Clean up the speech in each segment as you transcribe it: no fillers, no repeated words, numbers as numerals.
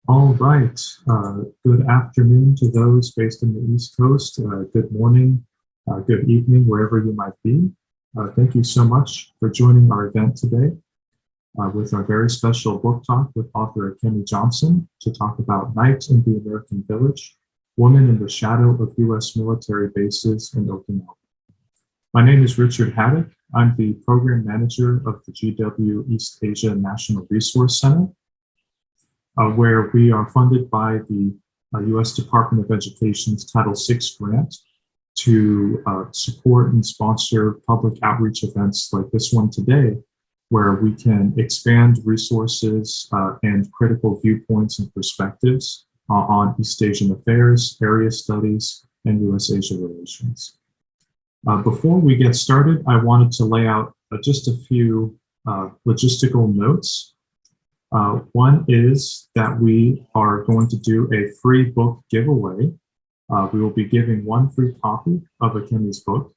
All right. Good afternoon to those based in the East Coast. Good morning, good evening, wherever you might be. Thank you so much for joining our event today with our very special book talk with author Akemi Johnson to talk about Night in the American Village, Woman in the Shadow of U.S. Military Bases in Okinawa. My name is Richard Haddock. I'm the program manager of the GW East Asia National Resource Center, where we are funded by the U.S. Department of Education's Title VI grant to support and sponsor public outreach events like this one today, where we can expand resources and critical viewpoints and perspectives on East Asian affairs, area studies, and U.S.-Asia relations. Before we get started, I wanted to lay out just a few logistical notes. One is that we are going to do a free book giveaway. We will be giving one free copy of Akemi's book.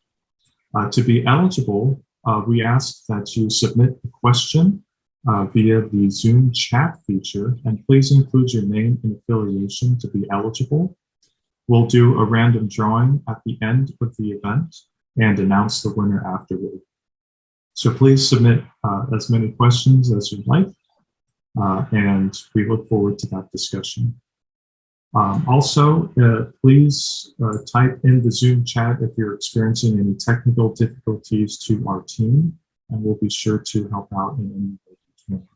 To be eligible, we ask that you submit a question via the Zoom chat feature, and please include your name and affiliation to be eligible. We'll do a random drawing at the end of the event and announce the winner afterward. So please submit as many questions as you'd like. And we look forward to that discussion. Also, please type in the Zoom chat if you're experiencing any technical difficulties to our team, and we'll be sure to help out in any way we can.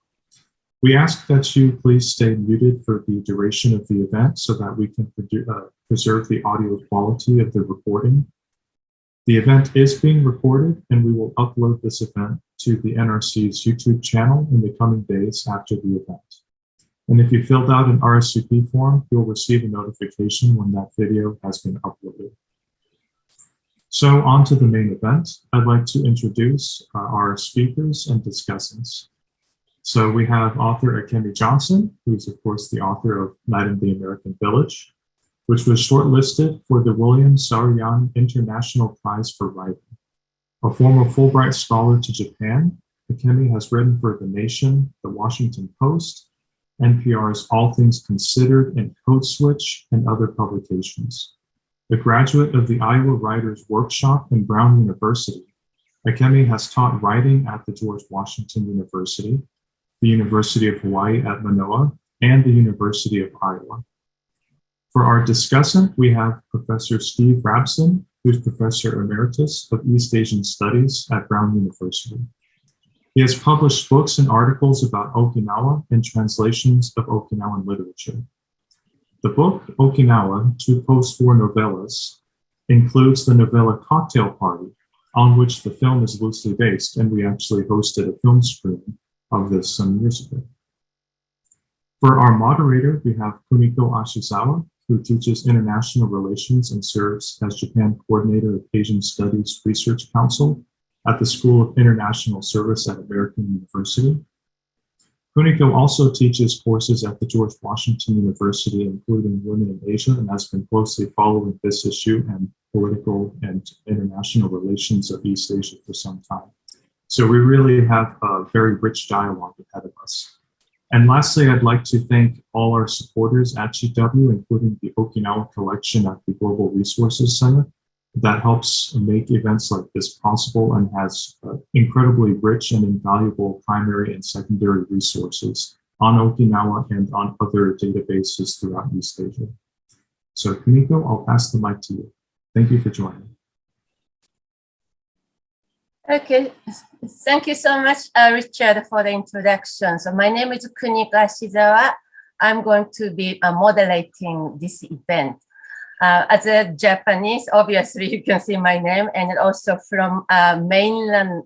We ask that you please stay muted for the duration of the event so that we can preserve the audio quality of the recording. The event is being recorded, and we will upload this event to the NRC's YouTube channel in the coming days after the event. And if you filled out an RSVP form, you'll receive a notification when that video has been uploaded. So on to the main event. I'd like to introduce our speakers and discussants. So we have author Akemi Johnson, who's of course the author of Night in the American Village, which was shortlisted for the William Saroyan International Prize for Writing. A former Fulbright scholar to Japan, Akemi has written for The Nation, The Washington Post, NPR's All Things Considered, and Code Switch, and other publications. A graduate of the Iowa Writers Workshop and Brown University, Akemi has taught writing at the George Washington University, the University of Hawaii at Manoa, and the University of Iowa. For our discussant, we have Professor Steve Rabson, who's Professor Emeritus of East Asian Studies at Brown University. He has published books and articles about Okinawa and translations of Okinawan literature. The book, Okinawa, Two Post-War Novellas, includes the novella Cocktail Party, on which the film is loosely based, and we actually hosted a film screening of this some years ago. For our moderator, we have Kuniko Ashizawa, who teaches international relations and serves as Japan Coordinator of Asian Studies Research Council at the School of International Service at American University. Kuniko also teaches courses at the George Washington University, including Women in Asia, and has been closely following this issue and political and international relations of East Asia for some time. So we really have a very rich dialogue ahead of us. And lastly, I'd like to thank all our supporters at GW, including the Okinawa Collection at the Global Resources Center, that helps make events like this possible and has incredibly rich and invaluable primary and secondary resources on Okinawa and on other databases throughout East Asia. So Kuniko, I'll pass the mic to you. Thank you for joining. Okay, thank you so much, Richard, for the introduction. So my name is Kuniko Ashizawa. I'm going to be moderating this event. As a Japanese, obviously you can see my name, and also from mainland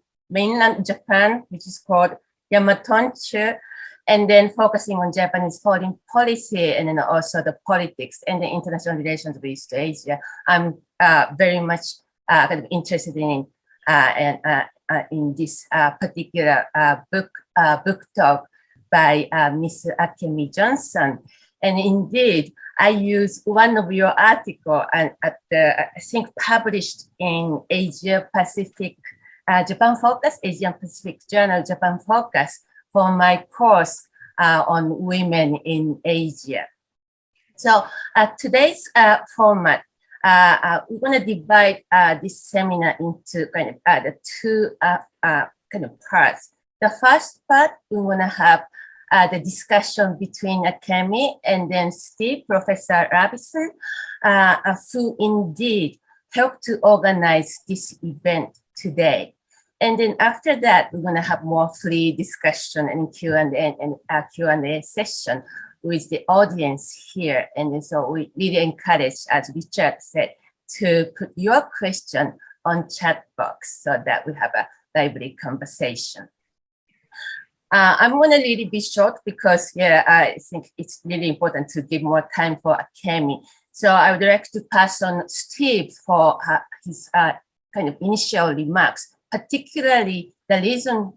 Japan, which is called Yamatonchu. and then focusing on Japanese foreign policy and then also the politics and the international relations with East Asia. I'm very much kind of interested in this particular book talk by Miss Akemi Johnson. And indeed, I use one of your articles and I think published in Asia Pacific Japan Focus, Asian Pacific Journal Japan Focus for my course on women in Asia. So today's format, we're going to divide this seminar into kind of the two kind of parts. The first part, we want to have the discussion between Akemi and then Steve, Professor Robinson, who indeed helped to organize this event today. And then after that, we're going to have more free discussion and Q&A session with the audience here. And so we really encourage, as Richard said, to put your question on chat box so that we have a lively conversation. I'm going to really be short because I think it's really important to give more time for Akemi. So I would like to pass on Steve for his kind of initial remarks, particularly the reason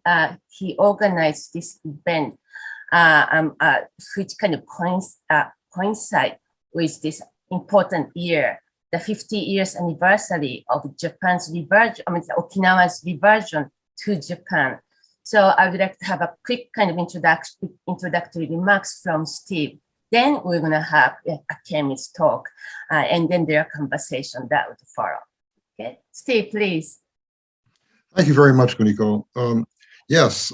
he organized this event, which kind of coincide with this important year, the 50 years anniversary of Japan's reversion, Okinawa's reversion to Japan. So I would like to have a quick kind of introductory remarks from Steve. Then we're going to have Akemi's talk, and then their conversation that would follow. Okay, Steve, please. Thank you very much, Kuniko. Yes,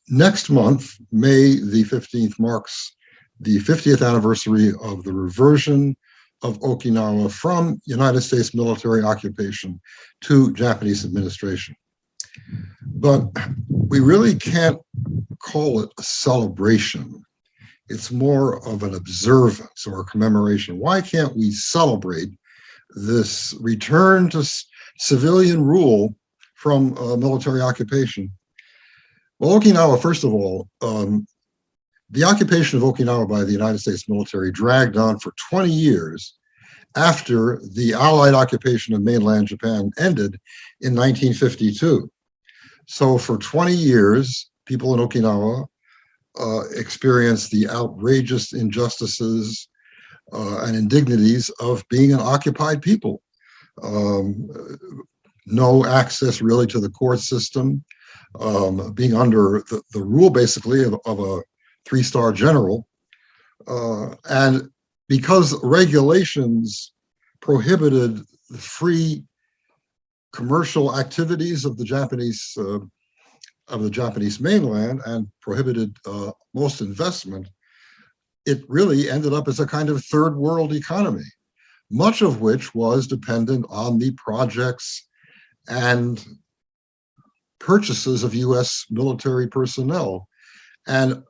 next month, May the 15th, marks the 50th anniversary of the reversion of Okinawa from United States military occupation to Japanese administration. But we really can't call it a celebration. It's more of an observance or a commemoration. Why can't we celebrate this return to civilian rule from military occupation? Well, Okinawa, first of all, the occupation of Okinawa by the United States military dragged on for 20 years after the Allied occupation of mainland Japan ended in 1952. So for 20 years, people in Okinawa experienced the outrageous injustices and indignities of being an occupied people. No access really to the court system, being under the rule basically of a three-star general. And because regulations prohibited the free commercial activities of the Japanese mainland and prohibited most investment, it really ended up as a kind of third world economy, much of which was dependent on the projects and purchases of US military personnel. And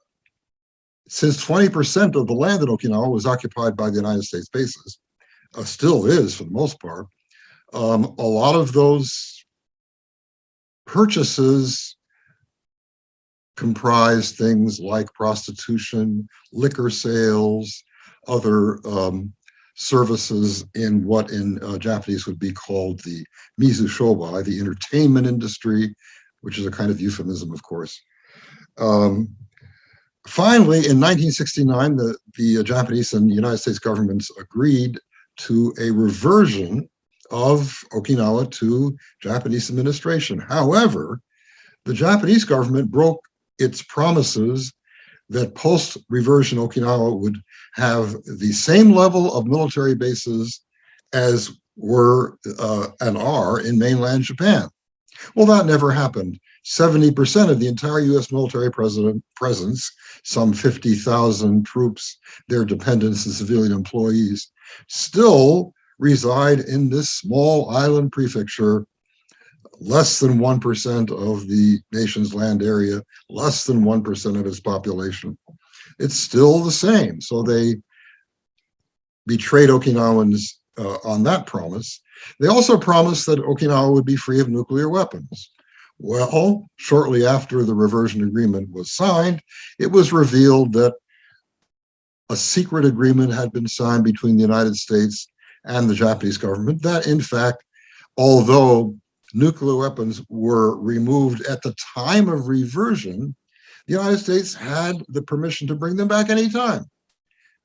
since 20% of the land in Okinawa was occupied by the United States bases, still is for the most part, a lot of those purchases comprise things like prostitution, liquor sales, other services in what in Japanese would be called the mizu shobai, the entertainment industry, which is a kind of euphemism, of course. Finally, in 1969, the Japanese and United States governments agreed to a reversion of Okinawa to Japanese administration. However, the Japanese government broke its promises that post-reversion Okinawa would have the same level of military bases as were and are in mainland Japan. Well, that never happened. 70% of the entire US military presence, some 50,000 troops, their dependents and civilian employees, still reside in this small island prefecture, less than 1% of the nation's land area, less than 1% of its population. It's still the same. So they betrayed Okinawans on that promise. They also promised that Okinawa would be free of nuclear weapons. Well, shortly after the reversion agreement was signed, it was revealed that a secret agreement had been signed between the United States and the Japanese government that, in fact, although nuclear weapons were removed at the time of reversion, the United States had the permission to bring them back anytime.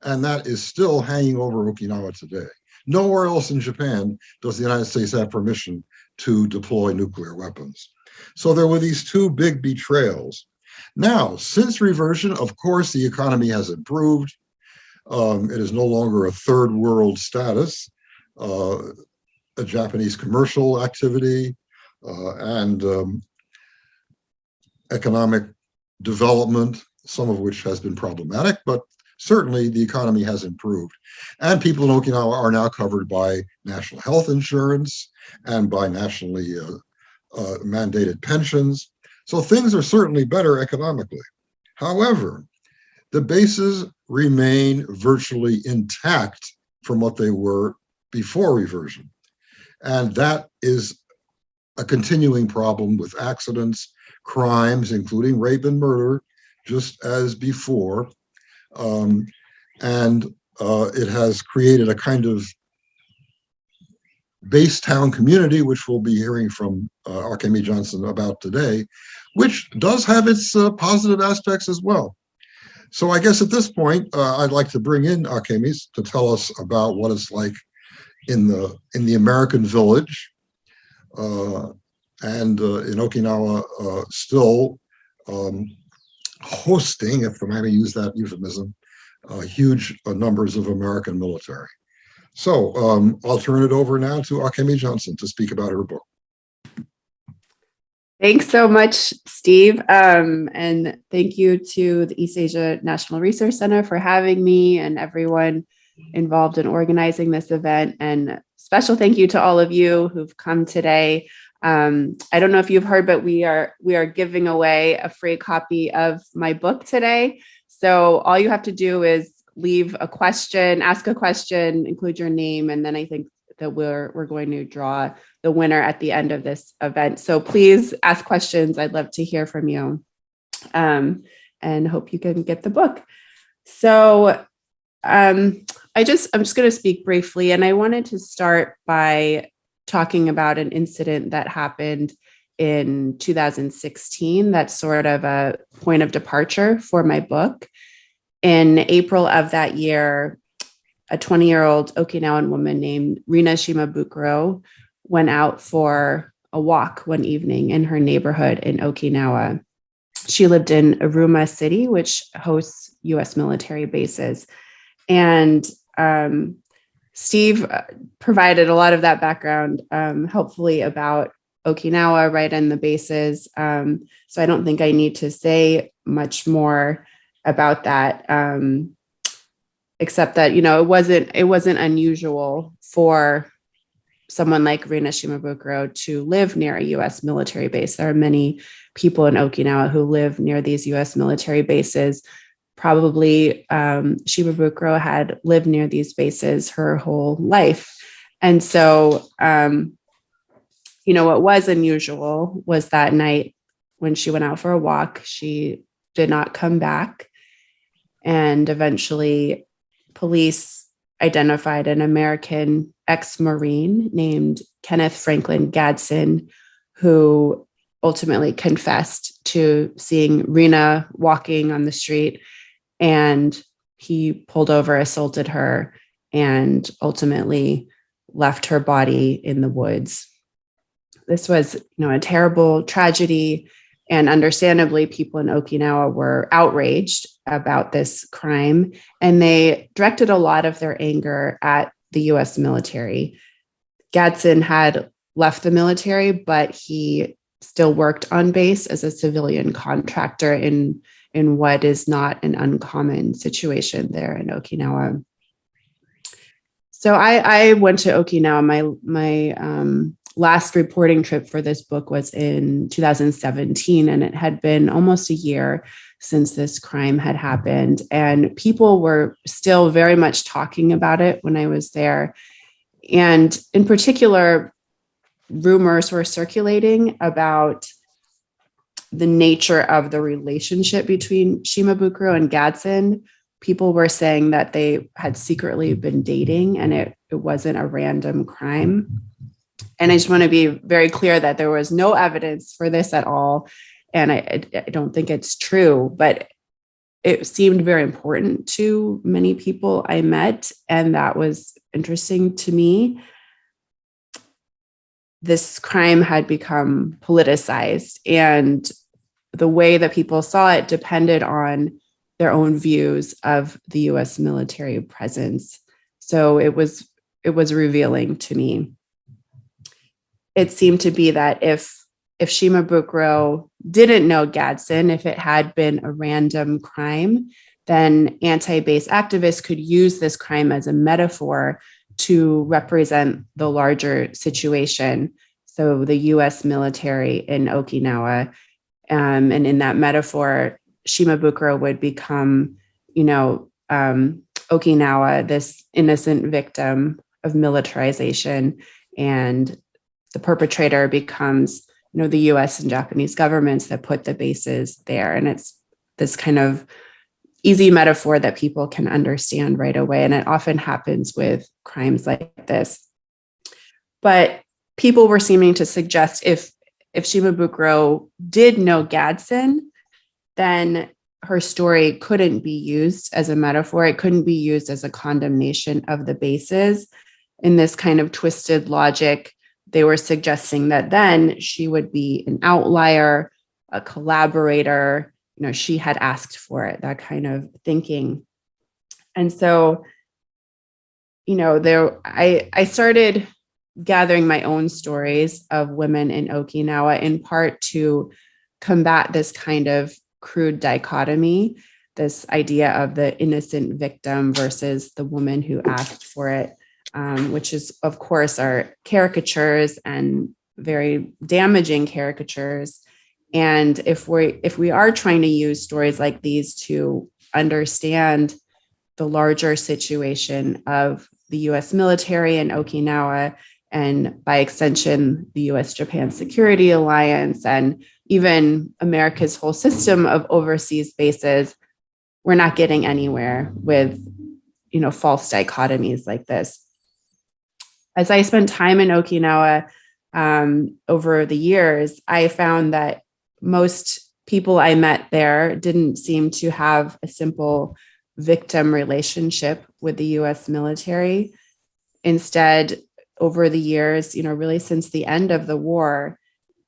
And that is still hanging over Okinawa today. Nowhere else in Japan does the United States have permission to deploy nuclear weapons. So there were these two big betrayals. Now, since reversion, of course, the economy has improved. It is no longer a third world status, a Japanese commercial activity, and economic development, some of which has been problematic, but certainly the economy has improved. And people in Okinawa are now covered by national health insurance and by nationally mandated pensions. So things are certainly better economically. However, the bases remain virtually intact from what they were before reversion. And that is a continuing problem with accidents, crimes, including rape and murder, just as before. It has created a kind of base town community, which we'll be hearing from Akemi Johnson about today, which does have its positive aspects as well. So I guess at this point, I'd like to bring in Akemi to tell us about what it's like in the American village, and in Okinawa, still hosting, if I may use that euphemism, huge numbers of American military. So I'll turn it over now to Akemi Johnson to speak about her book. Thanks so much, Steve. And thank you to the East Asia National Research Center for having me and everyone involved in organizing this event. And special thank you to all of you who've come today. I don't know if you've heard, but we are giving away a free copy of my book today. So all you have to do is leave a question, ask a question, include your name, and then I think that we're going to draw the winner at the end of this event. So please ask questions. I'd love to hear from you, and hope you can get the book. So I'm just going to speak briefly, and I wanted to start by talking about an incident that happened in 2016. That's sort of a point of departure for my book. In April of that year, a 20-year-old Okinawan woman named Rina Shimabukuro went out for a walk one evening in her neighborhood in Okinawa. She lived in Aruma City, which hosts U.S. military bases. And Steve provided a lot of that background, helpfully, about Okinawa, right, and the bases. So I don't think I need to say much more about that, except that, it wasn't unusual for someone like Rina Shimabukuro to live near a U.S. military base. There are many people in Okinawa who live near these U.S. military bases. Probably Shimabukuro had lived near these bases her whole life. And so, what was unusual was that night when she went out for a walk, she did not come back. And eventually, police identified an American ex-Marine named Kenneth Franklin Gadsden, who ultimately confessed to seeing Rina walking on the street, and he pulled over, assaulted her, and ultimately left her body in the woods. This was, a terrible tragedy. And understandably, people in Okinawa were outraged about this crime, and they directed a lot of their anger at the U.S. military. Gadsden had left the military, but he still worked on base as a civilian contractor in what is not an uncommon situation there in Okinawa. So I went to Okinawa. My last reporting trip for this book was in 2017, and it had been almost a year since this crime had happened. And people were still very much talking about it when I was there. And in particular, rumors were circulating about the nature of the relationship between Shimabukuro and Gadsden, people were saying that they had secretly been dating and it wasn't a random crime. And I just want to be very clear that there was no evidence for this at all. And I don't think it's true, but it seemed very important to many people I met. And that was interesting to me. This crime had become politicized, and the way that people saw it depended on their own views of the US military presence. So it was revealing to me. It seemed to be that if Shimabukuro didn't know Gadsden, if it had been a random crime, then anti-base activists could use this crime as a metaphor to represent the larger situation. So the US military in Okinawa, and in that metaphor, Shimabukuro would become, Okinawa, this innocent victim of militarization, and the perpetrator becomes, the US and Japanese governments that put the bases there. And it's this kind of easy metaphor that people can understand right away. And it often happens with crimes like this. But people were seeming to suggest if Shimabukuro did know Gadsden, then her story couldn't be used as a metaphor. It couldn't be used as a condemnation of the bases. In this kind of twisted logic, they were suggesting that then she would be an outlier, a collaborator. She had asked for it, that kind of thinking. And so, I started gathering my own stories of women in Okinawa, in part to combat this kind of crude dichotomy, this idea of the innocent victim versus the woman who asked for it, which is, of course, are caricatures and very damaging caricatures. And if we are trying to use stories like these to understand the larger situation of the US military in Okinawa, and by extension, the US-Japan Security Alliance, and even America's whole system of overseas bases, we're not getting anywhere with, false dichotomies like this. As I spent time in Okinawa over the years, I found that most people I met there didn't seem to have a simple victim relationship with the US military. Instead, over the years, really since the end of the war,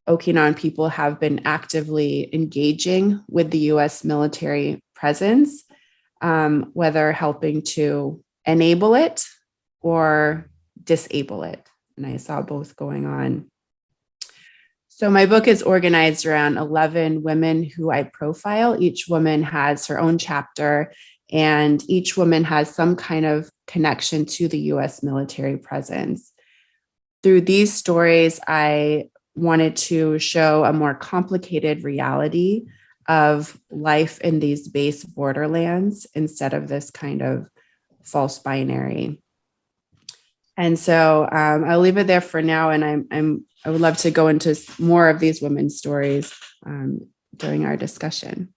Okinawan people have been actively engaging with the US military presence, whether helping to enable it or disable it. And I saw both going on. So my book is organized around 11 women who I profile. Each woman has her own chapter, and each woman has some kind of connection to the US military presence. Through these stories, I wanted to show a more complicated reality of life in these base borderlands instead of this kind of false binary. And so I'll leave it there for now, and I would love to go into more of these women's stories during our discussion.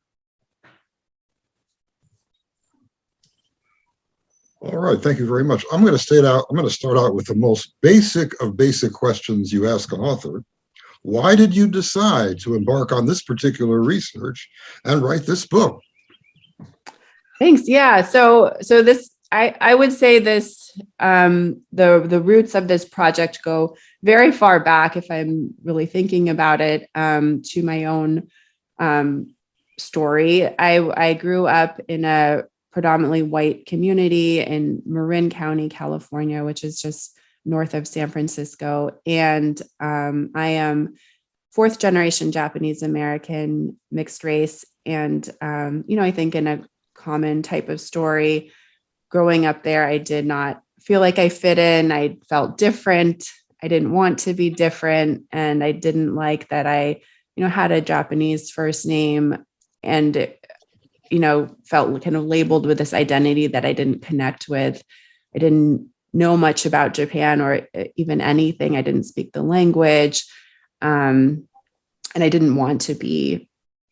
All right, thank you very much. I'm going to start out with the most basic of basic questions you ask an author. Why did you decide to embark on this particular research and write this book? Thanks. Yeah. So this, I would say this, the roots of this project go very far back, if I'm really thinking about it, to my own story. I grew up in a predominantly white community in Marin County, California, which is just north of San Francisco. And I am fourth generation Japanese American, mixed race. And, I think in a common type of story, growing up there, I did not feel like I fit in. I felt different. I didn't want to be different. And I didn't like that I, had a Japanese first name and, felt kind of labeled with this identity that I didn't connect with. I didn't know much about Japan or even anything. I didn't speak the language. And I didn't want to be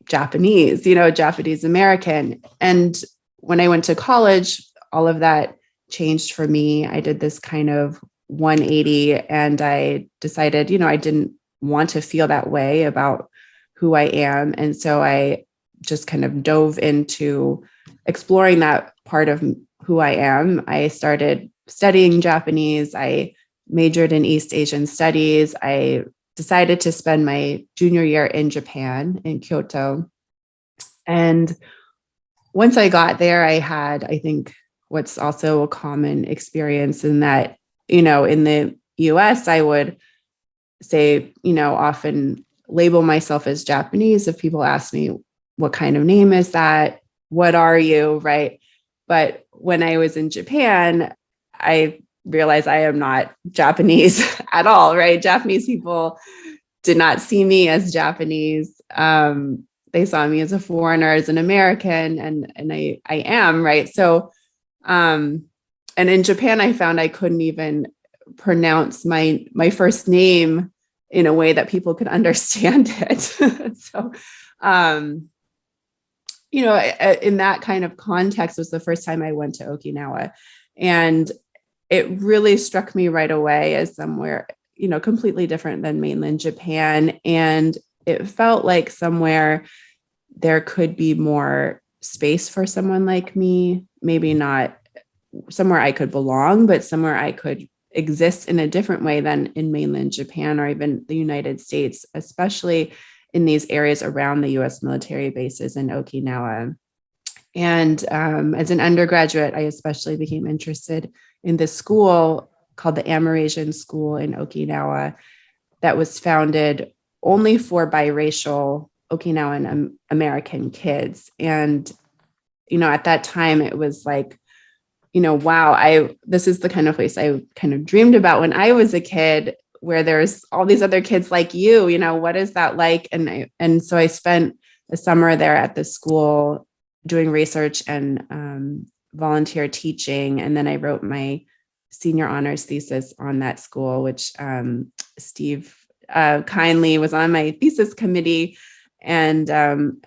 Japanese, Japanese American. And when I went to college, all of that changed for me. I did this kind of 180 and I decided, I didn't want to feel that way about who I am. And so I just kind of dove into exploring that part of who I am. I started studying Japanese. I majored in East Asian studies. I decided to spend my junior year in Japan, in Kyoto. And once I got there, I had, I think, what's also a common experience in that, in the US, I would say, often label myself as Japanese. If people ask me, what kind of name is that? What are you? Right. But when I was in Japan, I realized I am not Japanese at all. Right. Japanese people did not see me as Japanese. They saw me as a foreigner, as an American, and I am, right? So, and in Japan, I found I couldn't even pronounce my first name in a way that people could understand it. So, in that kind of context was the first time I went to Okinawa. And it really struck me right away as somewhere, completely different than mainland Japan. And it felt like somewhere there could be more space for someone like me, maybe not somewhere I could belong, but somewhere I could exist in a different way than in mainland Japan or even the United States, especially in these areas around the US military bases in Okinawa. And as an undergraduate, I especially became interested in this school called the Amerasian School in Okinawa that was founded only for biracial Okinawan American kids. And, at that time it was like, wow, this is the kind of place I kind of dreamed about when I was a kid, where there's all these other kids like you, what is that like? And so I spent a summer there at the school doing research and volunteer teaching. And then I wrote my senior honors thesis on that school, which Steve kindly was on my thesis committee. And then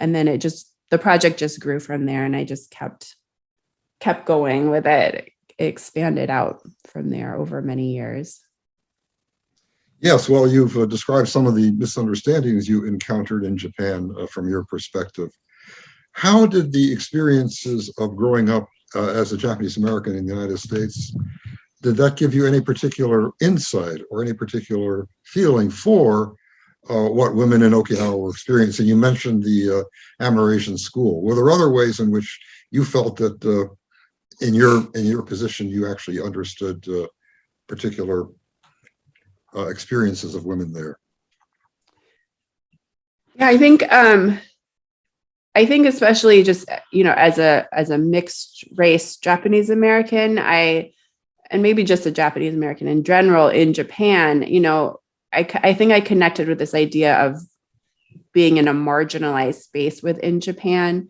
the project just grew from there, and I just kept going with it. It expanded out from there over many years. Yes, well, you've described some of the misunderstandings you encountered in Japan from your perspective. How did the experiences of growing up as a Japanese American in the United States, did that give you any particular insight or any particular feeling for what women in Okinawa were experiencing? You mentioned the Amerasian School. Were there other ways in which you felt that in your position you actually understood particular experiences of women there? Yeah, I think especially just, as a mixed race Japanese American, and maybe just a Japanese American in general in Japan, I think I connected with this idea of being in a marginalized space within Japan.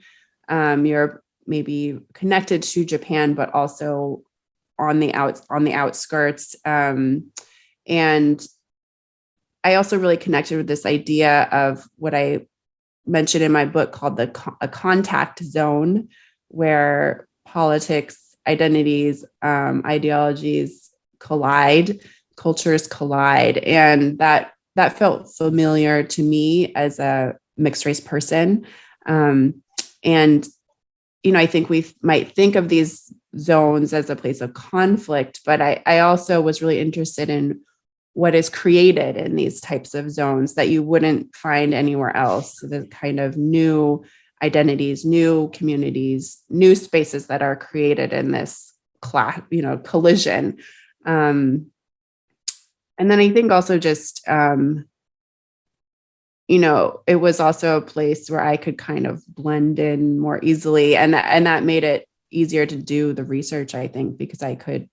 You're maybe connected to Japan, but also on the outskirts. And I also really connected with this idea of what I mentioned in my book called a contact zone, where politics, identities, ideologies collide, cultures collide. And that felt familiar to me as a mixed race person. And, I think we might think of these zones as a place of conflict, but I also was really interested in what is created in these types of zones that you wouldn't find anywhere else. So the kind of new identities, new communities, new spaces that are created in this collision. And then I think also just, it was also a place where I could kind of blend in more easily. And that made it easier to do the research, I think, because I could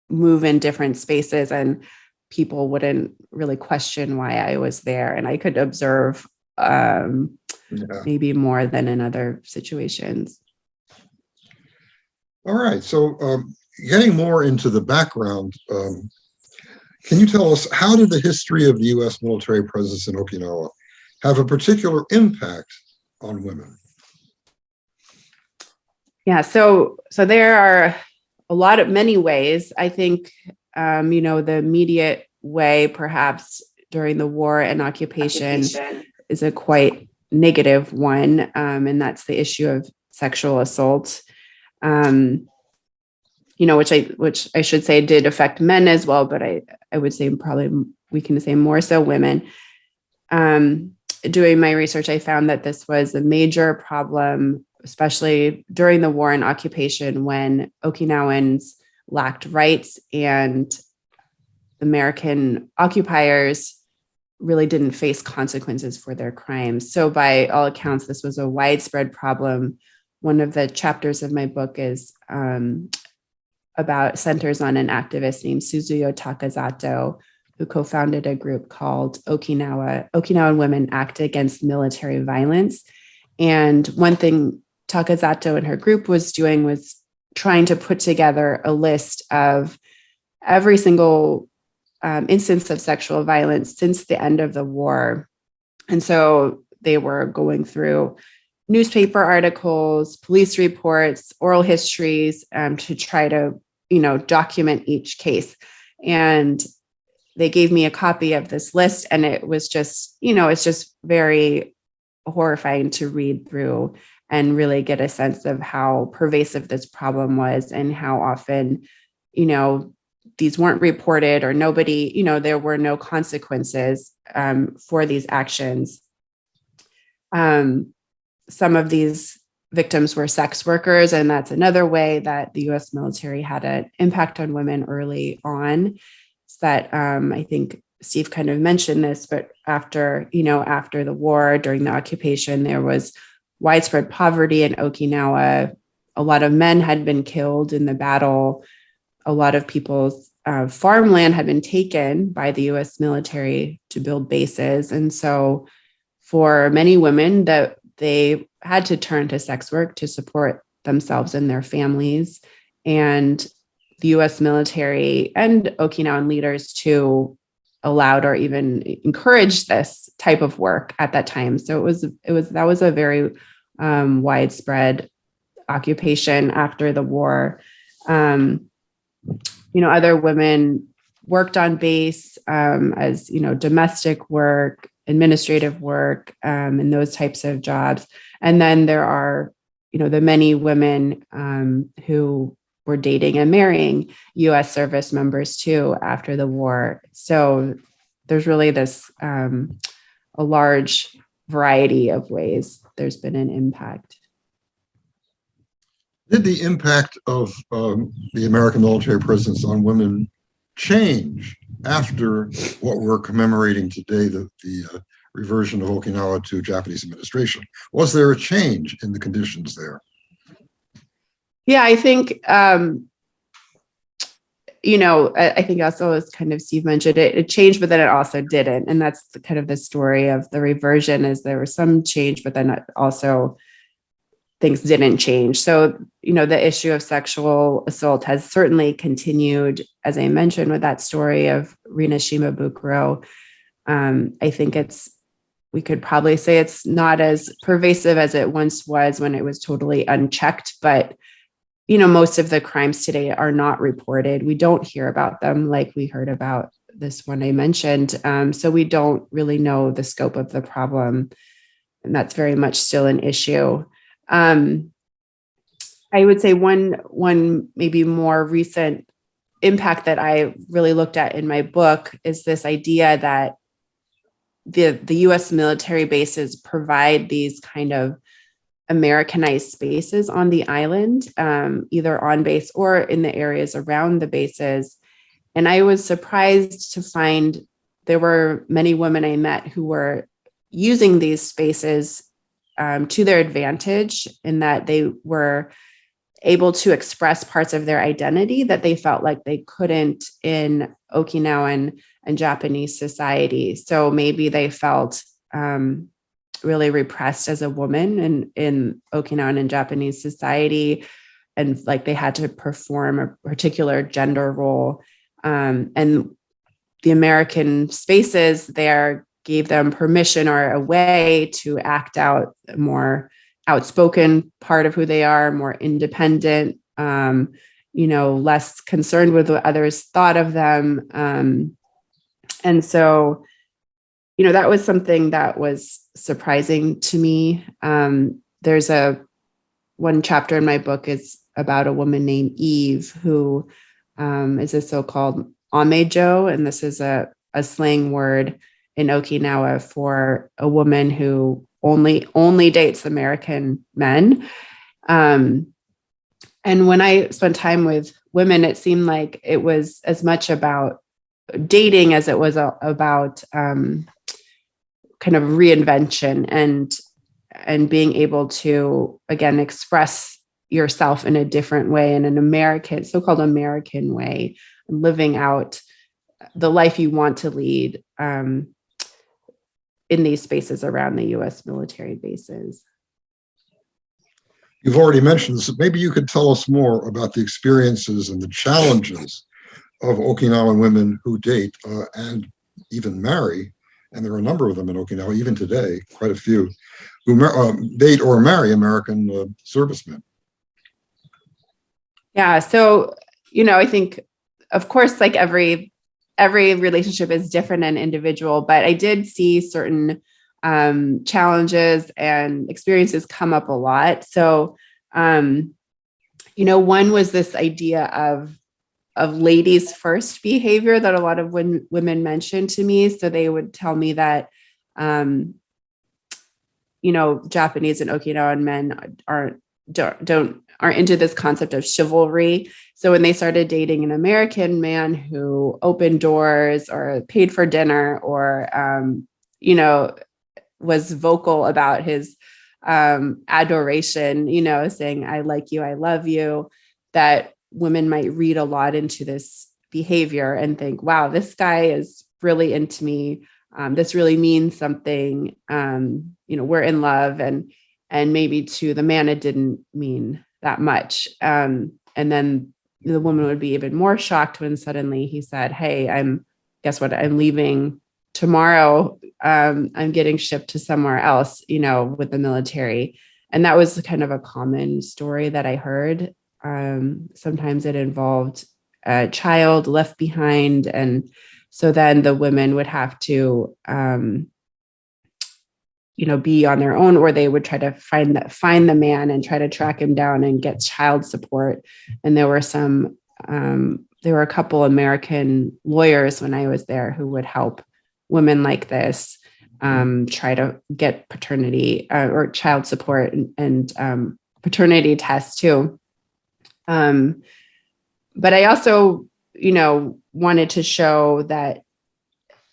move in different spaces and people wouldn't really question why I was there. And I could observe maybe more than in other situations. All right. So getting more into the background, can you tell us, how did the history of the U.S. military presence in Okinawa have a particular impact on women? Yeah, so there are many ways. I think, the immediate way, perhaps during the war and occupation, is a quite negative one, and that's the issue of sexual assault. Which I should say did affect men as well, but I would say probably we can say more so women. Doing my research, I found that this was a major problem, especially during the war and occupation, when Okinawans lacked rights and American occupiers really didn't face consequences for their crimes. So by all accounts, this was a widespread problem. One of the chapters of my book is centers on an activist named Suzuyo Takazato, who co-founded a group called Okinawan Women Act Against Military Violence. And one thing Takazato and her group was doing was trying to put together a list of every single instance of sexual violence since the end of the war. And so they were going through newspaper articles, police reports, oral histories, to try to, document each case. And they gave me a copy of this list, and it was just, it's just very horrifying to read through and really get a sense of how pervasive this problem was and how often, these weren't reported or nobody, there were no consequences for these actions. Some of these victims were sex workers, and that's another way that the U.S. military had an impact on women early on. That I think Steve kind of mentioned this, but after the war, during the occupation, there was widespread poverty in Okinawa. A lot of men had been killed in the battle. A lot of people's farmland had been taken by the U.S. military to build bases. And so for many women, that they had to turn to sex work to support themselves and their families. And the U.S. military and Okinawan leaders too allowed or even encouraged this type of work at that time. So that was a very widespread occupation after the war. Other women worked on base as domestic work, administrative work, and those types of jobs. And then there are the many women who were dating and marrying U.S. service members too after the war. So there's really this a large variety of ways there's been an impact. Did the impact of the American military presence on women change after what we're commemorating today, the reversion of Okinawa to Japanese administration? Was there a change in the conditions there? Yeah, I think, I think also, as kind of Steve mentioned, it changed, but then it also didn't. And that's kind of the story of the reversion, is there was some change, but then also things didn't change. So, the issue of sexual assault has certainly continued, as I mentioned, with that story of Rina Shimabukuro. I think we could probably say it's not as pervasive as it once was when it was totally unchecked, but most of the crimes today are not reported. We don't hear about them like we heard about this one I mentioned. So we don't really know the scope of the problem, and that's very much still an issue. I would say one maybe more recent impact that I really looked at in my book is this idea that the U.S. military bases provide these kind of Americanized spaces on the island, either on base or in the areas around the bases. And I was surprised to find there were many women I met who were using these spaces to their advantage, in that they were able to express parts of their identity that they felt like they couldn't in Okinawan and Japanese society. So maybe they felt really repressed as a woman in Okinawan and Japanese society, and like they had to perform a particular gender role. And the American spaces there gave them permission or a way to act out a more outspoken part of who they are, more independent, less concerned with what others thought of them. And so, that was something that was surprising to me. There's one chapter in my book is about a woman named Eve, who is a so-called amejo, and this is a slang word in Okinawa for a woman who only dates American men. And when I spent time with women, it seemed like it was as much about dating as it was about kind of reinvention and being able to, again, express yourself in a different way, in an so-called American way, living out the life you want to lead in these spaces around the U.S. military bases. You've already mentioned this. Maybe you could tell us more about the experiences and the challenges of Okinawan women who date and even marry, and there are a number of them in Okinawa, even today, quite a few, who date or marry American servicemen. Yeah, so, I think, of course, like every relationship is different and individual, but I did see certain challenges and experiences come up a lot. So, one was this idea of ladies first behavior that a lot of women mentioned to me. So they would tell me that, Japanese and Okinawan men aren't into this concept of chivalry. So when they started dating an American man who opened doors or paid for dinner or, was vocal about his adoration, saying, I like you, I love you, that women might read a lot into this behavior and think, wow, this guy is really into me. This really means something. We're in love. And maybe to the man, it didn't mean that much. And then the woman would be even more shocked when suddenly he said, hey, guess what? I'm leaving tomorrow. I'm getting shipped to somewhere else, with the military. And that was kind of a common story that I heard. Sometimes it involved a child left behind. And so then the women would have to, be on their own, or they would try to find the man and try to track him down and get child support. And there were a couple American lawyers when I was there who would help women like this try to get paternity or child support and paternity tests too. But I also, wanted to show that,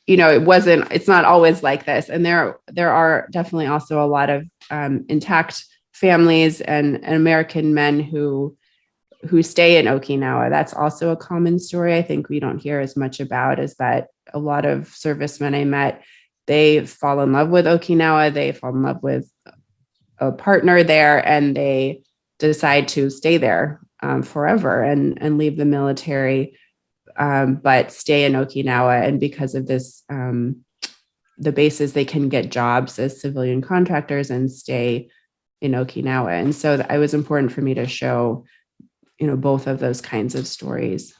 it's not always like this. And there are definitely also a lot of intact families and American men who stay in Okinawa. That's also a common story. I think we don't hear as much about is that a lot of servicemen I met, they fall in love with Okinawa. They fall in love with a partner there, and they decide to stay there forever and leave the military, but stay in Okinawa. And because of this, the bases, they can get jobs as civilian contractors and stay in Okinawa. And so it was important for me to show, both of those kinds of stories.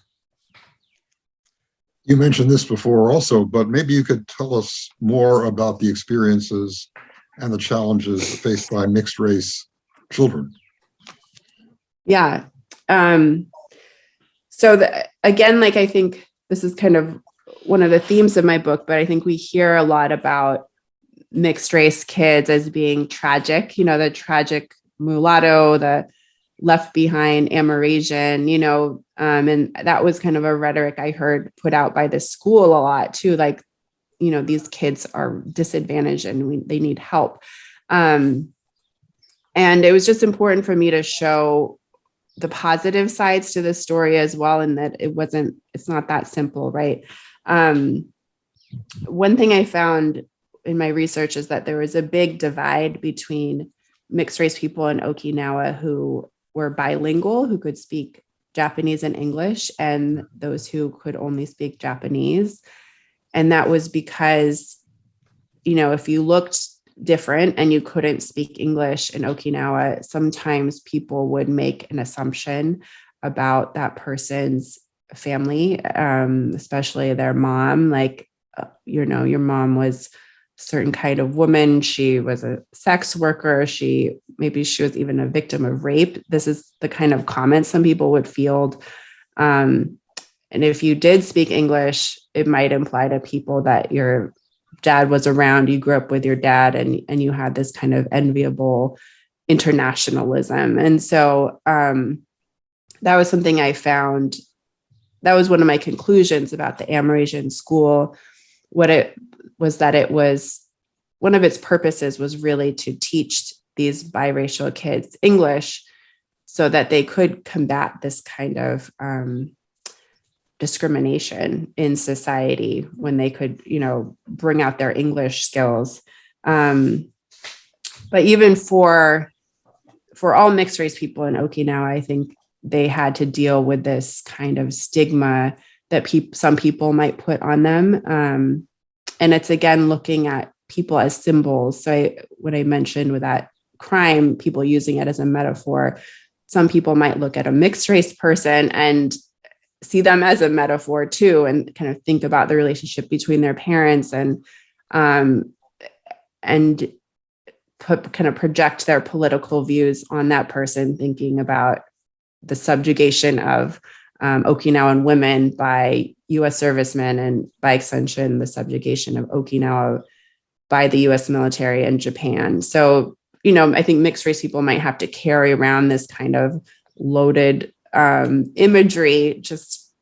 You mentioned this before also, but maybe you could tell us more about the experiences and the challenges faced by mixed race children. Yeah. So again, I think this is kind of one of the themes of my book, but I think we hear a lot about mixed race kids as being tragic, the tragic mulatto, the left behind Amerasian, and that was kind of a rhetoric I heard put out by the school a lot too. These kids are disadvantaged and they need help. And it was just important for me to show the positive sides to the story as well, and that it's not that simple, right? One thing I found in my research is that there was a big divide between mixed race people in Okinawa who were bilingual, who could speak Japanese and English, and those who could only speak Japanese. And that was because if you looked different and you couldn't speak English in Okinawa, sometimes people would make an assumption about that person's family, especially their mom. Like, your mom was a certain kind of woman. She was a sex worker. Maybe she was even a victim of rape. This is the kind of comments some people would field. And if you did speak English, it might imply to people that your dad was around, you grew up with your dad, and you had this kind of enviable internationalism. And so that was something I found. That was one of my conclusions about the Amerasian school. What it was, that it was, one of its purposes was really to teach these biracial kids English so that they could combat this kind of discrimination in society when they could, bring out their English skills. But even for all mixed race people in Okinawa, I think they had to deal with this kind of stigma that some people might put on them. And it's, again, looking at people as symbols. So what I mentioned with that crime, people using it as a metaphor, some people might look at a mixed race person and see them as a metaphor too, and kind of think about the relationship between their parents and kind of project their political views on that person, thinking about the subjugation of Okinawan women by U.S. servicemen, and by extension, the subjugation of Okinawa by the U.S. military and Japan. So, I think mixed race people might have to carry around this kind of loaded imagery just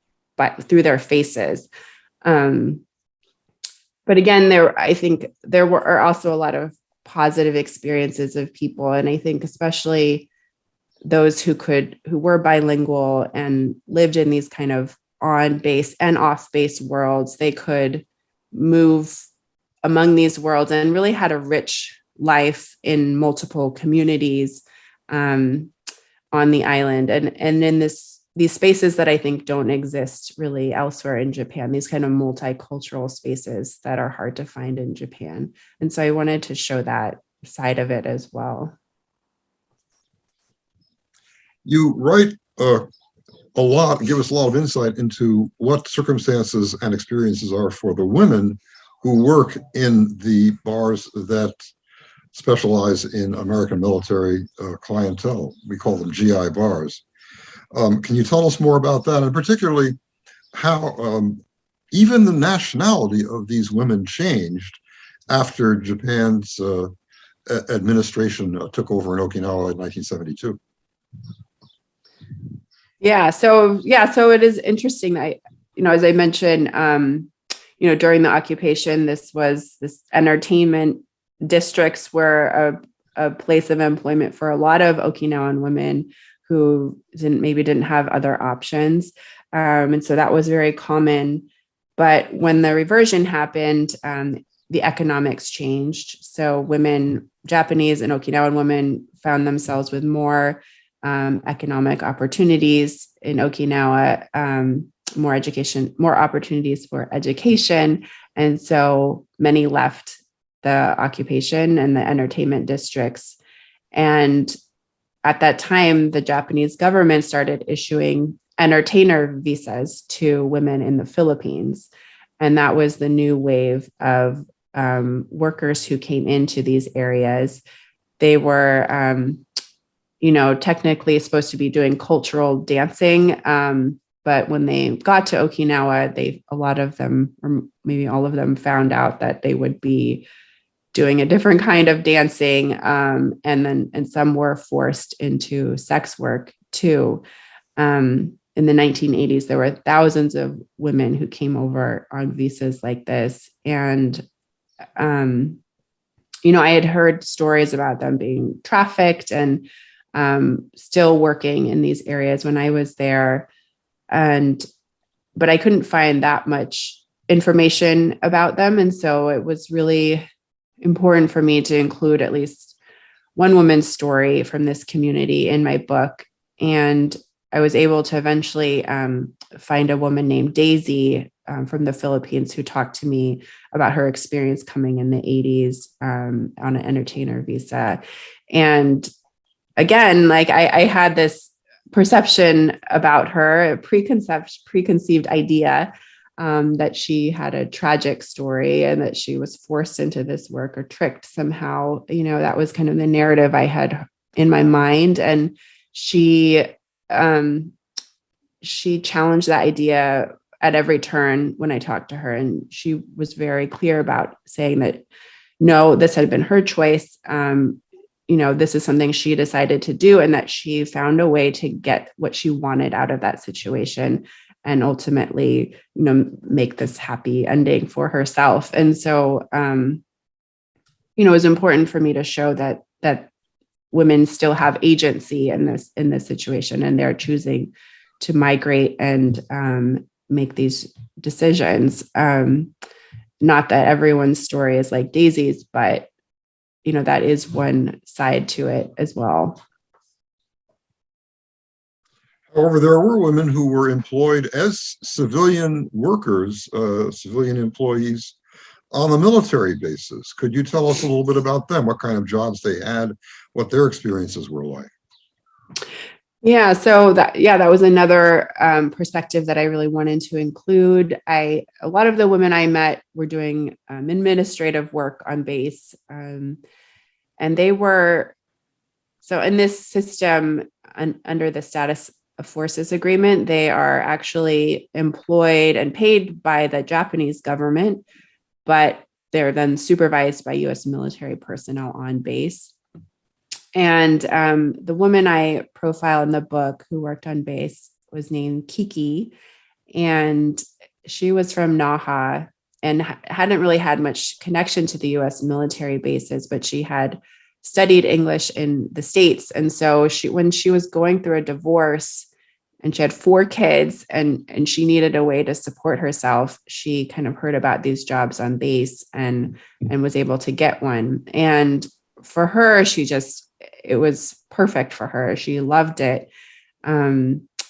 through their faces. But again, I think there are also a lot of positive experiences of people. And I think especially those who were bilingual and lived in these kind of on-base and off-base worlds, they could move among these worlds and really had a rich life in multiple communities on the island. And in these spaces that I think don't exist really elsewhere in Japan, these kind of multicultural spaces that are hard to find in Japan. And so I wanted to show that side of it as well. You write a lot, give us a lot of insight into what circumstances and experiences are for the women who work in the bars that specialize in American military clientele. We call them GI bars. Can you tell us more about that, and particularly how even the nationality of these women changed after Japan's administration took over in Okinawa in 1972? So it is interesting that, as I mentioned, during the occupation, this entertainment districts were a place of employment for a lot of Okinawan women who didn't have other options. And so that was very common. But when the reversion happened, the economics changed. So Japanese and Okinawan women found themselves with more economic opportunities in Okinawa, more opportunities for education. And so many left the occupation and the entertainment districts. And at that time, the Japanese government started issuing entertainer visas to women in the Philippines. And that was the new wave of workers who came into these areas. They were, technically supposed to be doing cultural dancing. But when they got to Okinawa, a lot of them, or maybe all of them, found out that they would be doing a different kind of dancing. And some were forced into sex work too. In the 1980s, there were thousands of women who came over on visas like this. And, I had heard stories about them being trafficked and still working in these areas when I was there. But I couldn't find that much information about them. And so it was really important for me to include at least one woman's story from this community in my book. And I was able to eventually find a woman named Daisy from the Philippines who talked to me about her experience coming in the 80s on an entertainer visa. And again, like I had this perception about her, a preconceived idea that she had a tragic story and that she was forced into this work or tricked somehow. You know, that was kind of the narrative I had in my mind. And she challenged that idea at every turn when I talked to her. And she was very clear about saying that, no, this had been her choice. You know, this is something she decided to do, and that she found a way to get what she wanted out of that situation and ultimately, you know, make this happy ending for herself. And so, you know, it was important for me to show that women still have agency in this situation, and they're choosing to migrate and make these decisions. Not that everyone's story is like Daisy's, but you know, that is one side to it as well. However, there were women who were employed as civilian workers, civilian employees on a military basis. Could you tell us a little bit about them? What kind of jobs they had, what their experiences were like? Yeah, so that was another perspective that I really wanted to include. A lot of the women I met were doing administrative work on base, and they were, so in this system under the status of forces agreement, they are actually employed and paid by the Japanese government, but they're then supervised by U.S. military personnel on base. And the woman I profile in the book who worked on base was named Kiki, and she was from Naha and hadn't really had much connection to the U.S. military bases, but she had studied English in the States. And so when she was going through a divorce and she had 4 kids and she needed a way to support herself, she kind of heard about these jobs on base and was able to get one. And for her, it was perfect for her. She loved it.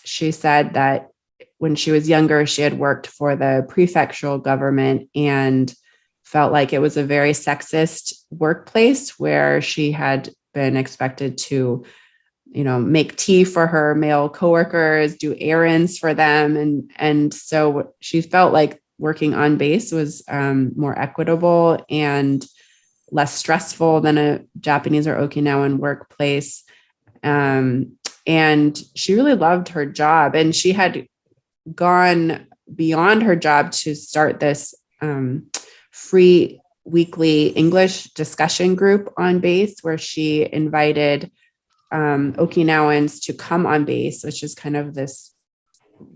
She said that when she was younger, she had worked for the prefectural government and felt like it was a very sexist workplace where she had been expected to, you know, make tea for her male coworkers, do errands for them. And so she felt like working on base was more equitable and less stressful than a Japanese or Okinawan workplace. And she really loved her job. And she had gone beyond her job to start this free weekly English discussion group on base, where she invited Okinawans to come on base, which is kind of this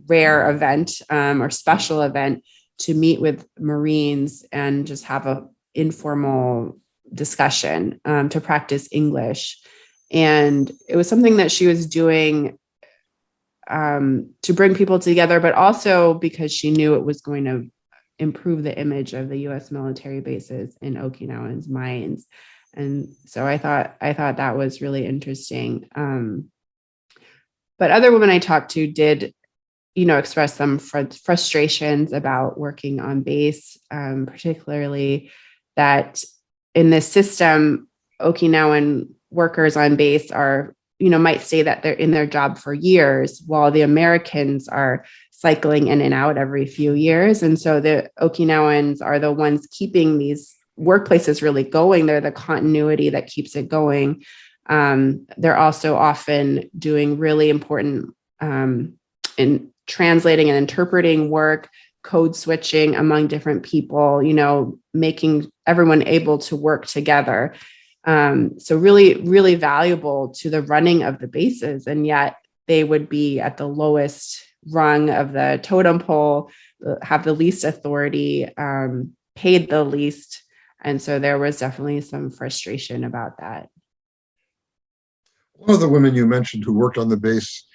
rare event or special event to meet with Marines and just have a informal discussion to practice English. And it was something that she was doing to bring people together, but also because she knew it was going to improve the image of the U.S. military bases in Okinawans' minds. And so I thought that was really interesting. But other women I talked to did, you know, express some frustrations about working on base, particularly that in this system, Okinawan workers on base are, you know, might say that they're in their job for years, while the Americans are cycling in and out every few years. And so the Okinawans are the ones keeping these workplaces really going. They're the continuity that keeps it going. They're also often doing really important in translating and interpreting work, code switching among different people, you know, making everyone able to work together. So really, really valuable to the running of the bases. And yet they would be at the lowest rung of the totem pole, have the least authority, paid the least. And so there was definitely some frustration about that. One of the women you mentioned who worked on the base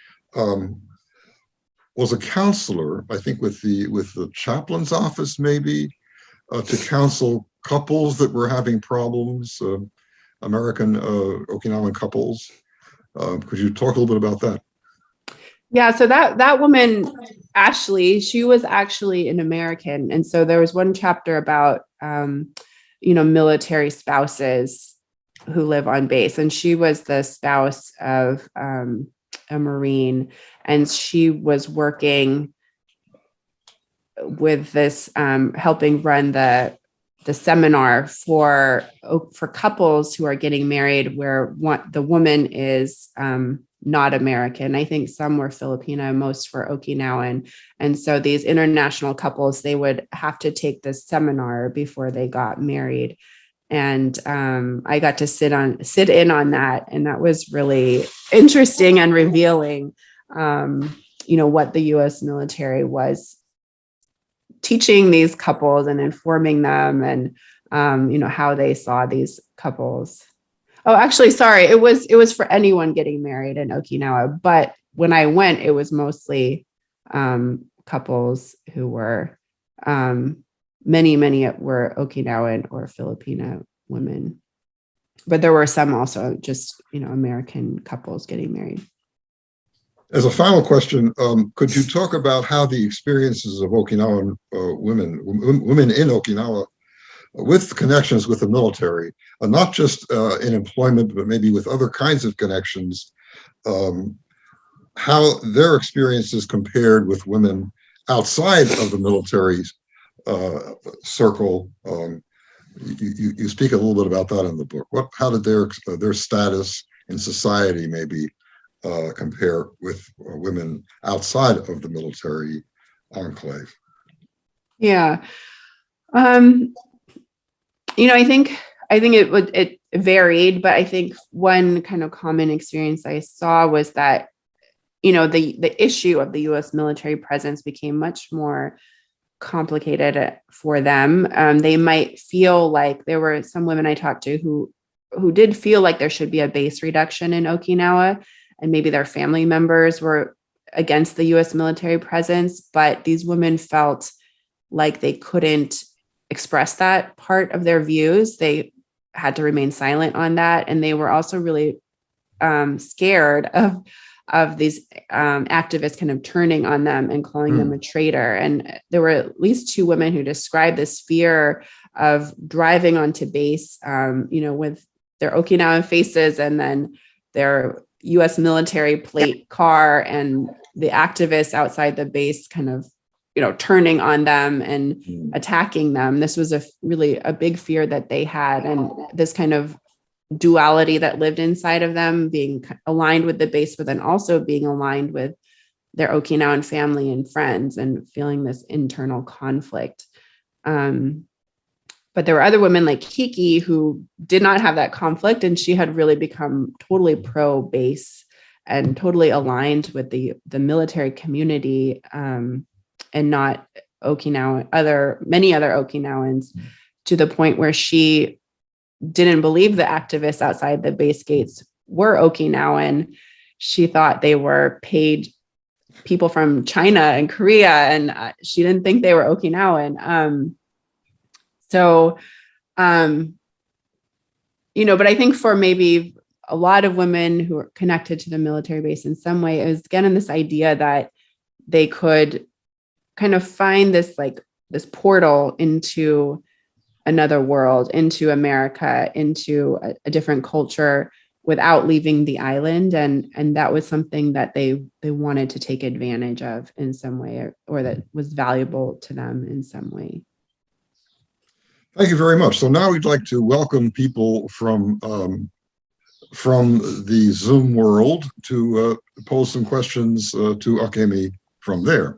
was a counselor, I think with the chaplain's office, maybe, to counsel couples that were having problems, American Okinawan couples. Could you talk a little bit about that? Yeah, so that woman, Ashley, she was actually an American. And so there was one chapter about, military spouses who live on base. And she was the spouse of a Marine. And she was working with this, helping run the seminar for couples who are getting married where the woman is not American. I think some were Filipino, most were Okinawan. And so these international couples, they would have to take this seminar before they got married. And I got to sit in on that. And that was really interesting and revealing, what the US military was teaching these couples and informing them and, how they saw these couples. Oh, actually, sorry. It was for anyone getting married in Okinawa. But when I went, it was mostly couples who were, many were Okinawan or Filipino women. But there were some also just, American couples getting married. As a final question, could you talk about how the experiences of Okinawan women in Okinawa with connections with the military, not just in employment, but maybe with other kinds of connections, how their experiences compared with women outside of the military circle? You speak a little bit about that in the book. How did their status in society maybe compare with women outside of the military enclave? Yeah. I think it varied, but I think one kind of common experience I saw was that, the issue of the US military presence became much more complicated for them. They might feel like there were some women I talked to who did feel like there should be a base reduction in Okinawa, and maybe their family members were against the US military presence, but these women felt like they couldn't express that part of their views. They had to remain silent on that. And they were also really scared of these activists kind of turning on them and calling them a traitor. And there were at least 2 women who described this fear of driving onto base, with their Okinawan faces and then their US military plate car, and the activists outside the base kind of, turning on them and attacking them. This was really a big fear that they had. And this kind of duality that lived inside of them, being aligned with the base, but then also being aligned with their Okinawan family and friends, and feeling this internal conflict. But there were other women like Kiki who did not have that conflict, and she had really become totally pro-base and totally aligned with the military community, and not many other Okinawans, to the point where she didn't believe the activists outside the base gates were Okinawan. She thought they were paid people from China and Korea, and she didn't think they were Okinawan. But I think for maybe a lot of women who are connected to the military base in some way, it was again in this idea that they could kind of find this portal into another world, into America, into a different culture without leaving the island. And that was something that they wanted to take advantage of in some way, or that was valuable to them in some way. Thank you very much. So now we'd like to welcome people from the Zoom world to pose some questions to Akemi from there.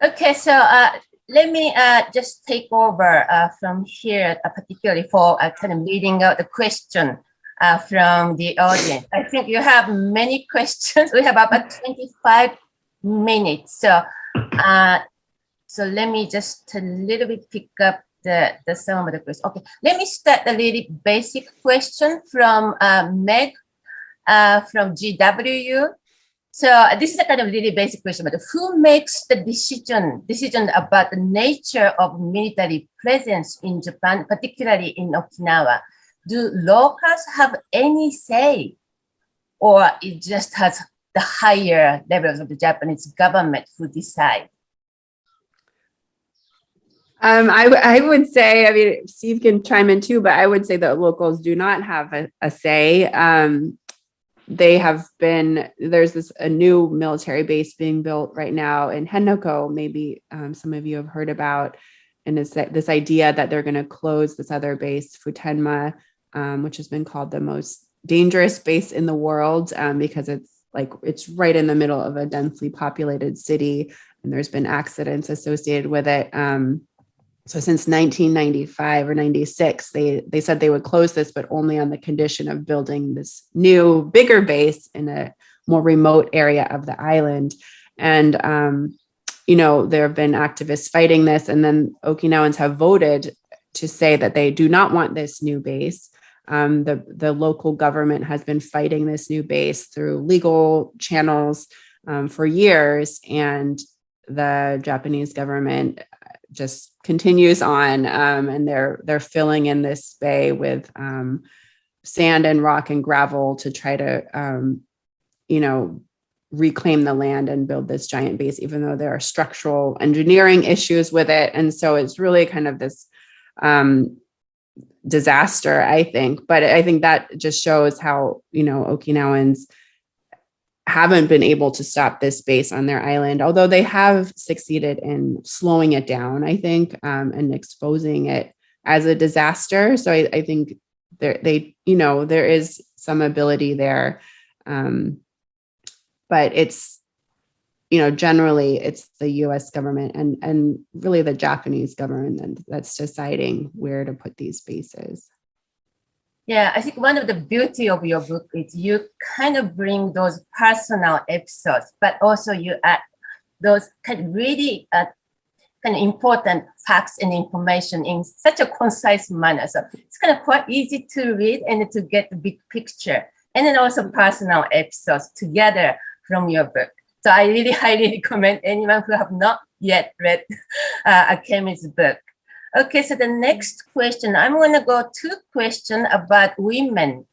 Okay, so let me just take over from here, particularly for kind of reading out the question from the audience. I think you have many questions. We have about 25 minutes. So let me just a little bit pick up the some of the questions. Okay, let me start a really basic question from Meg from GWU. So this is a kind of really basic question, but who makes the decision about the nature of military presence in Japan, particularly in Okinawa? Do locals have any say, or it just has the higher levels of the Japanese government who decide? I would say, I mean, Steve can chime in too, but I would say that locals do not have a say. They have been, there's a new military base being built right now in Henoko, maybe some of you have heard about, and it's this idea that they're going to close this other base, Futenma, which has been called the most dangerous base in the world because it's right in the middle of a densely populated city, and there's been accidents associated with it. So since 1995 or 96, they said they would close this, but only on the condition of building this new, bigger base in a more remote area of the island. And, there have been activists fighting this, and then Okinawans have voted to say that they do not want this new base. The local government has been fighting this new base through legal channels for years, and the Japanese government just continues on, and they're filling in this bay with sand and rock and gravel to try to reclaim the land and build this giant base, even though there are structural engineering issues with it. And so it's really kind of this disaster, I think. But I think that just shows how Okinawans haven't been able to stop this base on their island, although they have succeeded in slowing it down, I think, and exposing it as a disaster. So I think there is some ability there. But it's, generally it's the US government and really the Japanese government that's deciding where to put these bases. Yeah, I think one of the beauty of your book is you kind of bring those personal episodes, but also you add those kind of really kind of important facts and information in such a concise manner. So it's kind of quite easy to read and to get the big picture. And then also personal episodes together from your book. So I really highly recommend anyone who have not yet read Akemi's book. Okay, so the next question, I'm going to go to question about women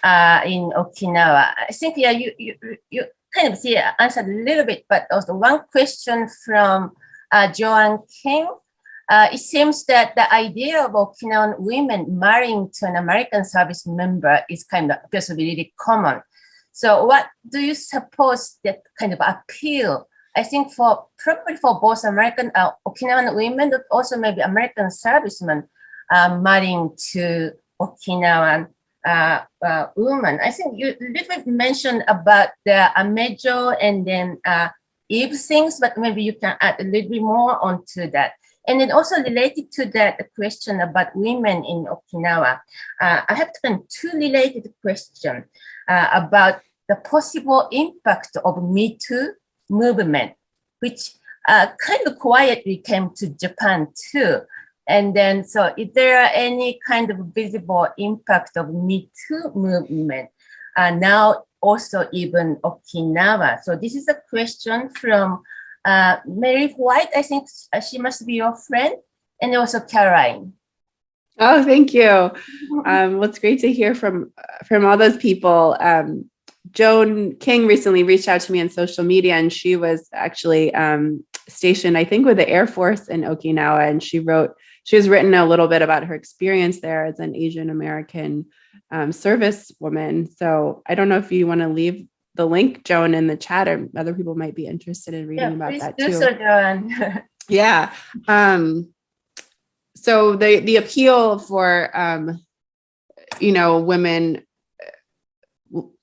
in Okinawa. I think, yeah, you kind of answered a little bit, but also one question from Joanne King. It seems that the idea of Okinawan women marrying to an American service member is kind of appears to be really common. So what do you suppose that kind of appeal? I think probably for both American Okinawan women, but also maybe American servicemen marrying to Okinawan women. I think you little bit mentioned about the Amejo and then Eve things, but maybe you can add a little bit more onto that. And then also related to that, a question about women in Okinawa. I have two related questions about the possible impact of Me Too movement, which kind of quietly came to Japan too. And then, so is there any kind of visible impact of Me Too movement now also even Okinawa? So this is a question from Mary White. I think she must be your friend, and also Caroline. Oh, thank you. Well, it's great to hear from all those people. Joan King recently reached out to me on social media, and she was actually stationed, I think, with the Air Force in Okinawa, and she has written a little bit about her experience there as an Asian American service woman. So I don't know if you want to leave the link, Joan, in the chat, or other people might be interested in reading about that too. So, Joan. Yeah. So the appeal for women,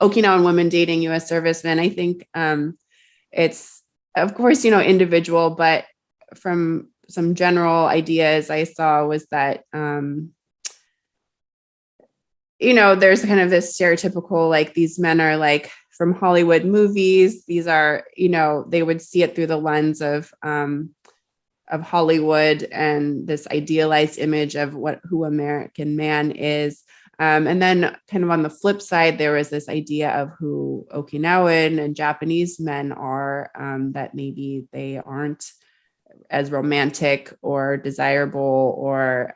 Okinawan women dating U.S. servicemen, I think it's, of course, individual, but from some general ideas I saw was that, there's kind of this stereotypical, like, these men are like from Hollywood movies. These are, they would see it through the lens of Hollywood and this idealized image of who American man is. And then kind of on the flip side, there was this idea of who Okinawan and Japanese men are, that maybe they aren't as romantic or desirable or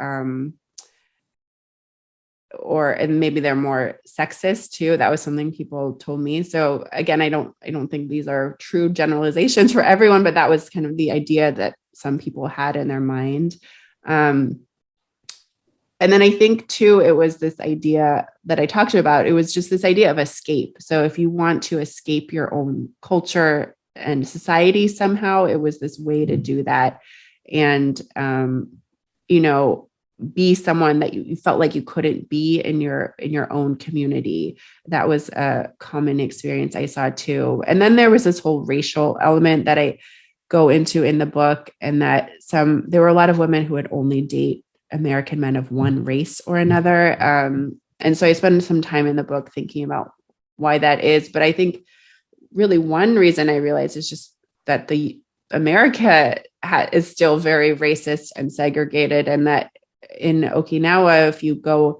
and maybe they're more sexist too. That was something people told me. So again, I don't think these are true generalizations for everyone, but that was kind of the idea that some people had in their mind. And then I think too, it was this idea that I talked about. It was just this idea of escape. So if you want to escape your own culture and society somehow, it was this way to do that. And, be someone that you felt like you couldn't be in your own community. That was a common experience I saw too. And then there was this whole racial element that I go into in the book, and that there were a lot of women who would only date American men of one race or another. And so I spend some time in the book thinking about why that is. But I think really one reason I realized is just that America is still very racist and segregated, and that in Okinawa, if you go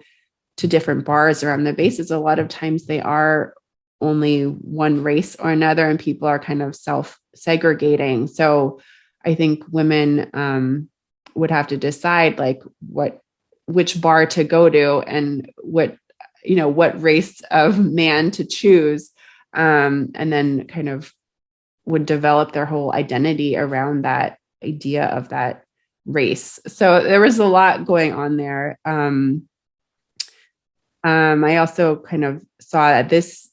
to different bars around the bases, a lot of times they are only one race or another, and people are kind of self-segregating. So I think women would have to decide like which bar to go to and what race of man to choose, and then kind of would develop their whole identity around that idea of that race. So there was a lot going on there. I also kind of saw at this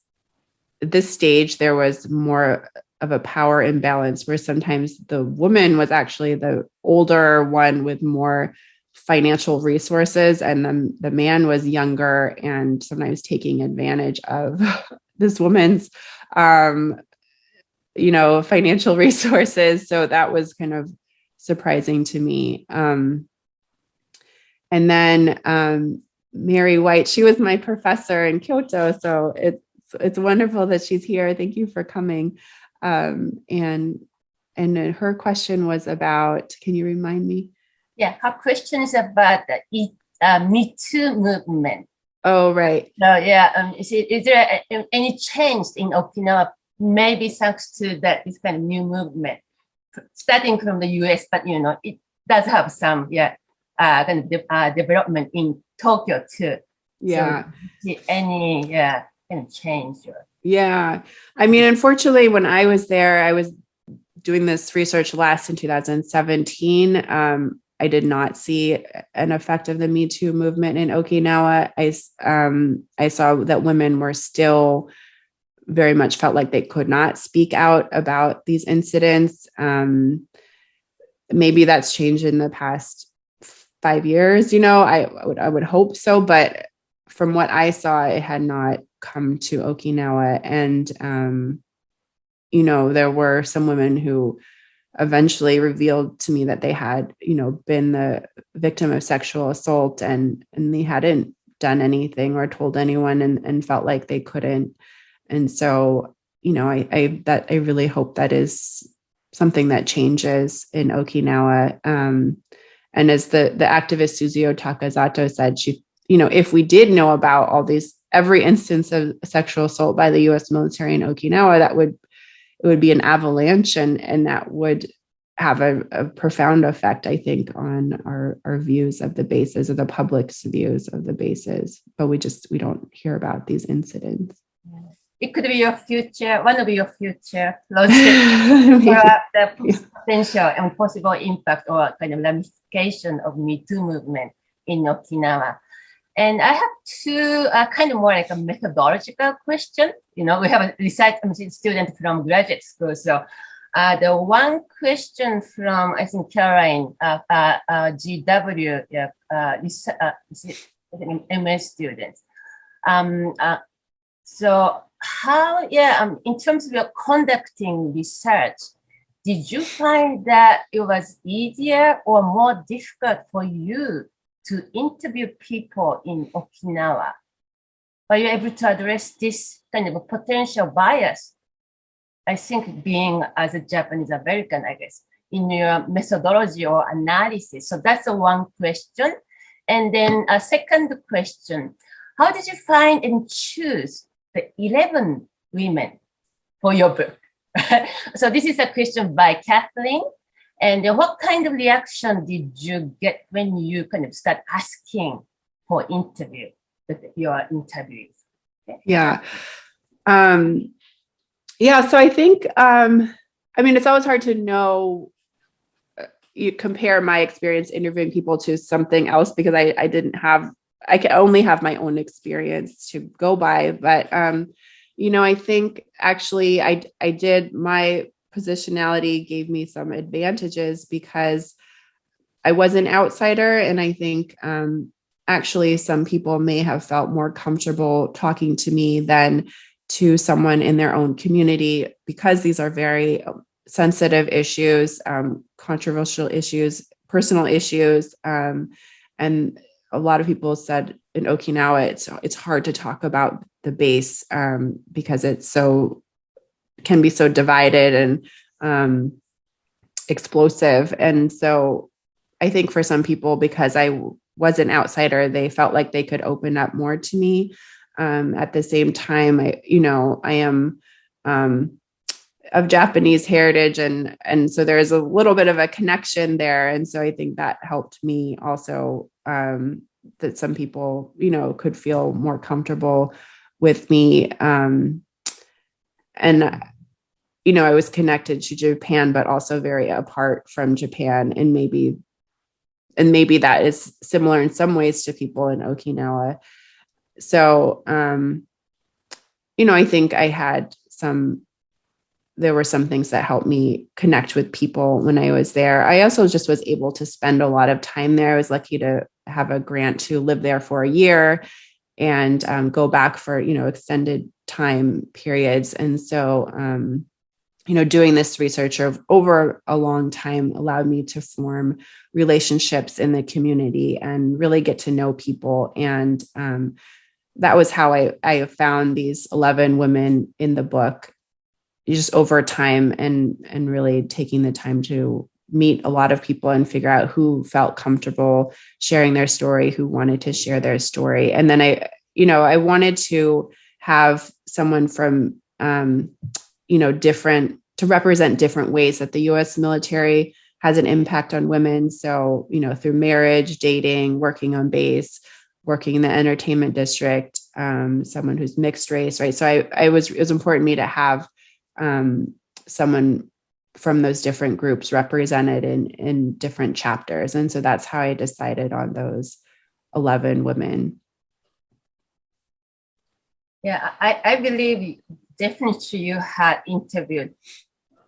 stage, there was more of a power imbalance where sometimes the woman was actually the older one with more financial resources, and then the man was younger and sometimes taking advantage of this woman's, financial resources. So that was kind of surprising to me. And then Mary White, she was my professor in Kyoto. So it's wonderful that she's here. Thank you for coming. And her question was about, can you remind me? Yeah, her question is about the Me Too movement. Oh, right. So yeah, is there any change in Okinawa, maybe thanks to this kind of new movement, starting from the US, but it does have some kind of development in Tokyo too. Yeah. So any kind of change? Yeah. I mean, unfortunately, when I was there, I was doing this research last in 2017. I did not see an effect of the Me Too movement in Okinawa. I saw that women were still very much felt like they could not speak out about these incidents. Maybe that's changed in the past 5 years. I would hope so, but from what I saw, it had not come to Okinawa. And, there were some women who eventually revealed to me that they had, been the victim of sexual assault, and they hadn't done anything or told anyone, and felt like they couldn't. And so, I really hope that is something that changes in Okinawa. And as the activist Suzuo Takazato said, if we did know about every instance of sexual assault by the U.S. military in Okinawa, it would be an avalanche, and that would have a profound effect, I think, on our views of the bases, or the public's views of the bases. But we don't hear about these incidents. It could be one of your future projects for the potential and possible impact or kind of ramification of Me Too movement in Okinawa. And I have two kind of more like a methodological question. We have a research student from graduate school. So the one question from, I think, Caroline, GW, MS students. So how, in terms of your conducting research, did you find that it was easier or more difficult for you to interview people in Okinawa? Are you able to address this kind of a potential bias? I think being as a Japanese American, I guess, in your methodology or analysis. So that's the one question. And then a second question, how did you find and choose the 11 women for your book? So this is a question by Kathleen. And what kind of reaction did you get when you kind of start asking for interview your interviews? Yeah. Yeah. So I think, I mean, it's always hard to know, you compare my experience interviewing people to something else because I can only have my own experience to go by. But, I think actually my positionality gave me some advantages because I was an outsider. And I think, actually some people may have felt more comfortable talking to me than to someone in their own community, because these are very sensitive issues, controversial issues, personal issues. And a lot of people said in Okinawa, it's hard to talk about the base because can be so divided and explosive. And so I think for some people, because I was an outsider, they felt like they could open up more to me. At the same time, I am of Japanese heritage, and so there's a little bit of a connection there. And so I think that helped me also, that some people, could feel more comfortable with me. And, I was connected to Japan, but also very apart from Japan. And maybe that is similar in some ways to people in Okinawa. So, I think there were some things that helped me connect with people when I was there. I also just was able to spend a lot of time there. I was lucky to have a grant to live there for a year and go back for, extended time periods. And so, doing this research over a long time allowed me to form relationships in the community and really get to know people. And that was how I found these 11 women in the book, just over time, and really taking the time to meet a lot of people and figure out who felt comfortable sharing their story, who wanted to share their story. And then I wanted to have someone from, to represent different ways that the U.S. military has an impact on women. So, through marriage, dating, working on base, working in the entertainment district, someone who's mixed race, right? So it was important to me to have someone from those different groups represented in different chapters. And so that's how I decided on those 11 women. Yeah, I believe definitely you had interviewed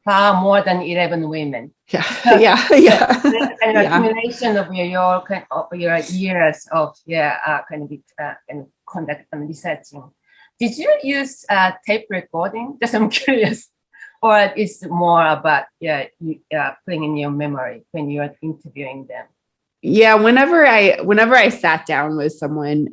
far more than 11 women. Yeah, yeah. An accumulation of your years of conduct and researching. Did you use tape recording? Just I'm curious, or it's more about putting in your memory when you are interviewing them. Yeah, whenever I sat down with someone,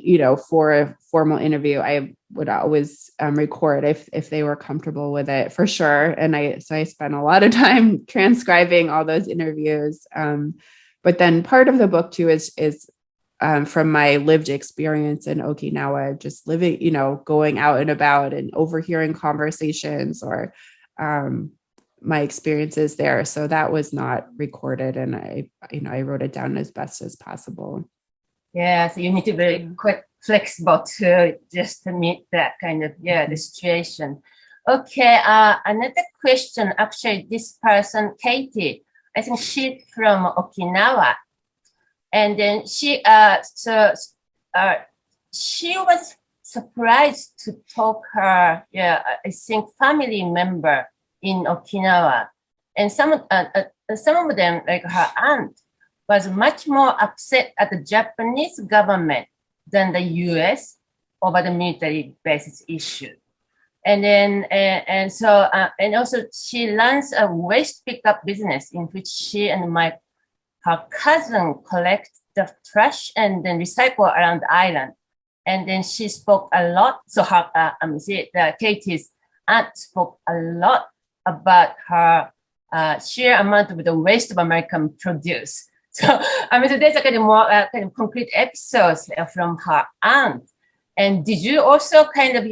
for a formal interview, I would always record if they were comfortable with it, for sure. And I spent a lot of time transcribing all those interviews. But then part of the book too is from my lived experience in Okinawa, just living, going out and about and overhearing conversations or my experiences there. So that was not recorded, and I wrote it down as best as possible. Yeah, so you need to be very quick, flexible to just to meet that kind of the situation. Okay, another question. Actually, this person, Katie, I think she's from Okinawa, and then she was surprised to talk her I think family member in Okinawa, and some of them, like her aunt, was much more upset at the Japanese government than the U.S. over the military bases issue. And then and also she runs a waste pickup business in which she and her cousin collect the trash and then recycle around the island. And then she spoke a lot. So Katie's aunt spoke a lot about her sheer amount of the waste of American produce. So so there's a kind of more kind of concrete episodes from her aunt. And did you also kind of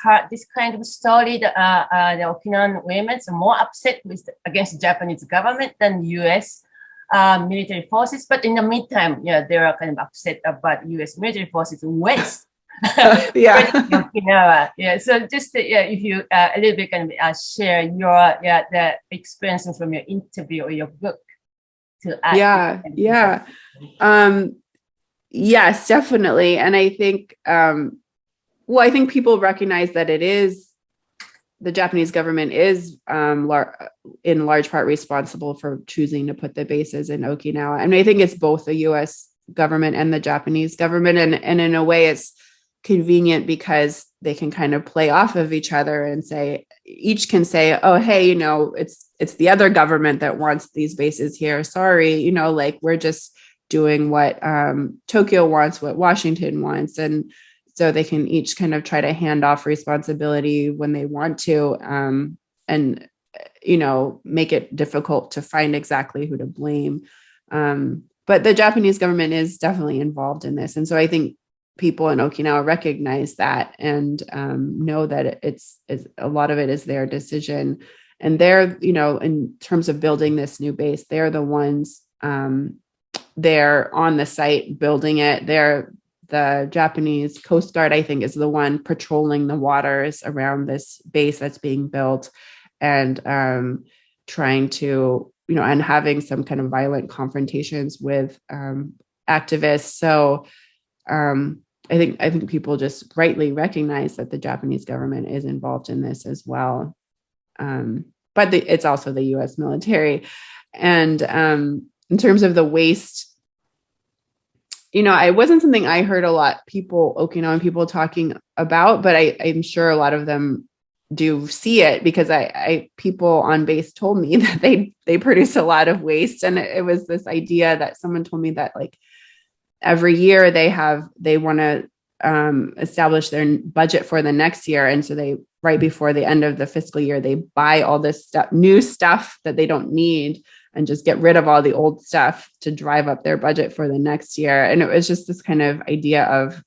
heard this kind of story? The Okinawan women are more upset against the Japanese government than U.S. Military forces, but in the meantime, they are kind of upset about U.S. military forces waste Yeah. Okinawa. Yeah. So just if you a little bit can share your the experiences from your interview or your book to add. Yeah. Yes, definitely. And I think, I think people recognize that the Japanese government is in large part responsible for choosing to put the bases in Okinawa. And I think it's both the US government and the Japanese government. And in a way, it's convenient because they can kind of play off of each other and each can say, oh, hey, it's the other government that wants these bases here. Sorry, like we're just doing what Tokyo wants, what Washington wants. And so they can each kind of try to hand off responsibility when they want to, and, make it difficult to find exactly who to blame. But the Japanese government is definitely involved in this. And so I think people in Okinawa recognize that and know that it's a lot of it is their decision. And they're, in terms of building this new base, they're the ones, they're on the site building it. The Japanese Coast Guard, I think, is the one patrolling the waters around this base that's being built and trying to, and having some kind of violent confrontations with activists. So I think people just rightly recognize that the Japanese government is involved in this as well. But it's also the US military. And in terms of the waste, it wasn't something I heard a lot Okinawan people talking about, but I'm sure a lot of them do see it because people on base told me that they produce a lot of waste. And it was this idea that someone told me that like every year they want to establish their budget for the next year. And so right before the end of the fiscal year, they buy all this new stuff that they don't need and just get rid of all the old stuff to drive up their budget for the next year. And it was just this kind of idea of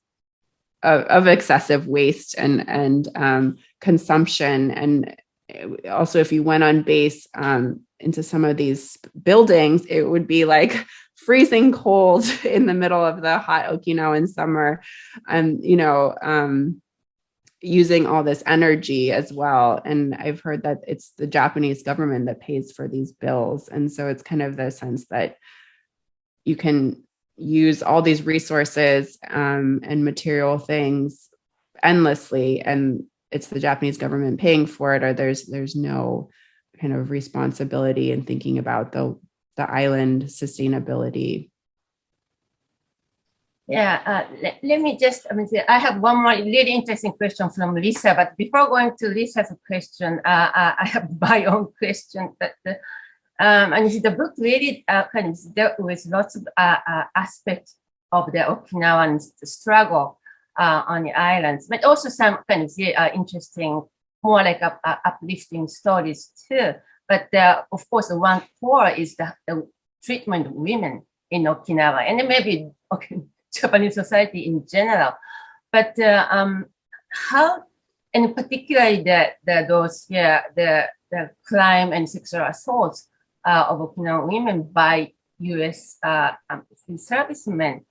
excessive waste and consumption. And also, if you went on base into some of these buildings, it would be like freezing cold in the middle of the hot Okinawan summer, and using all this energy as well. And I've heard that it's the Japanese government that pays for these bills. And so it's kind of the sense that you can use all these resources and material things endlessly, and it's the Japanese government paying for it, or there's no kind of responsibility in thinking about the island sustainability. Yeah, let me just, I have one more really interesting question from Lisa, but before going to Lisa's question, I have my own question. But and you see, the book really kind of dealt with lots of aspects of the Okinawan struggle on the islands, but also some kind of interesting, more like uplifting stories too. But of course, the one core is the treatment of women in Okinawa, and then maybe Japanese society in general. But how, and particularly the crime and sexual assaults of Okinawan women by U.S. servicemen.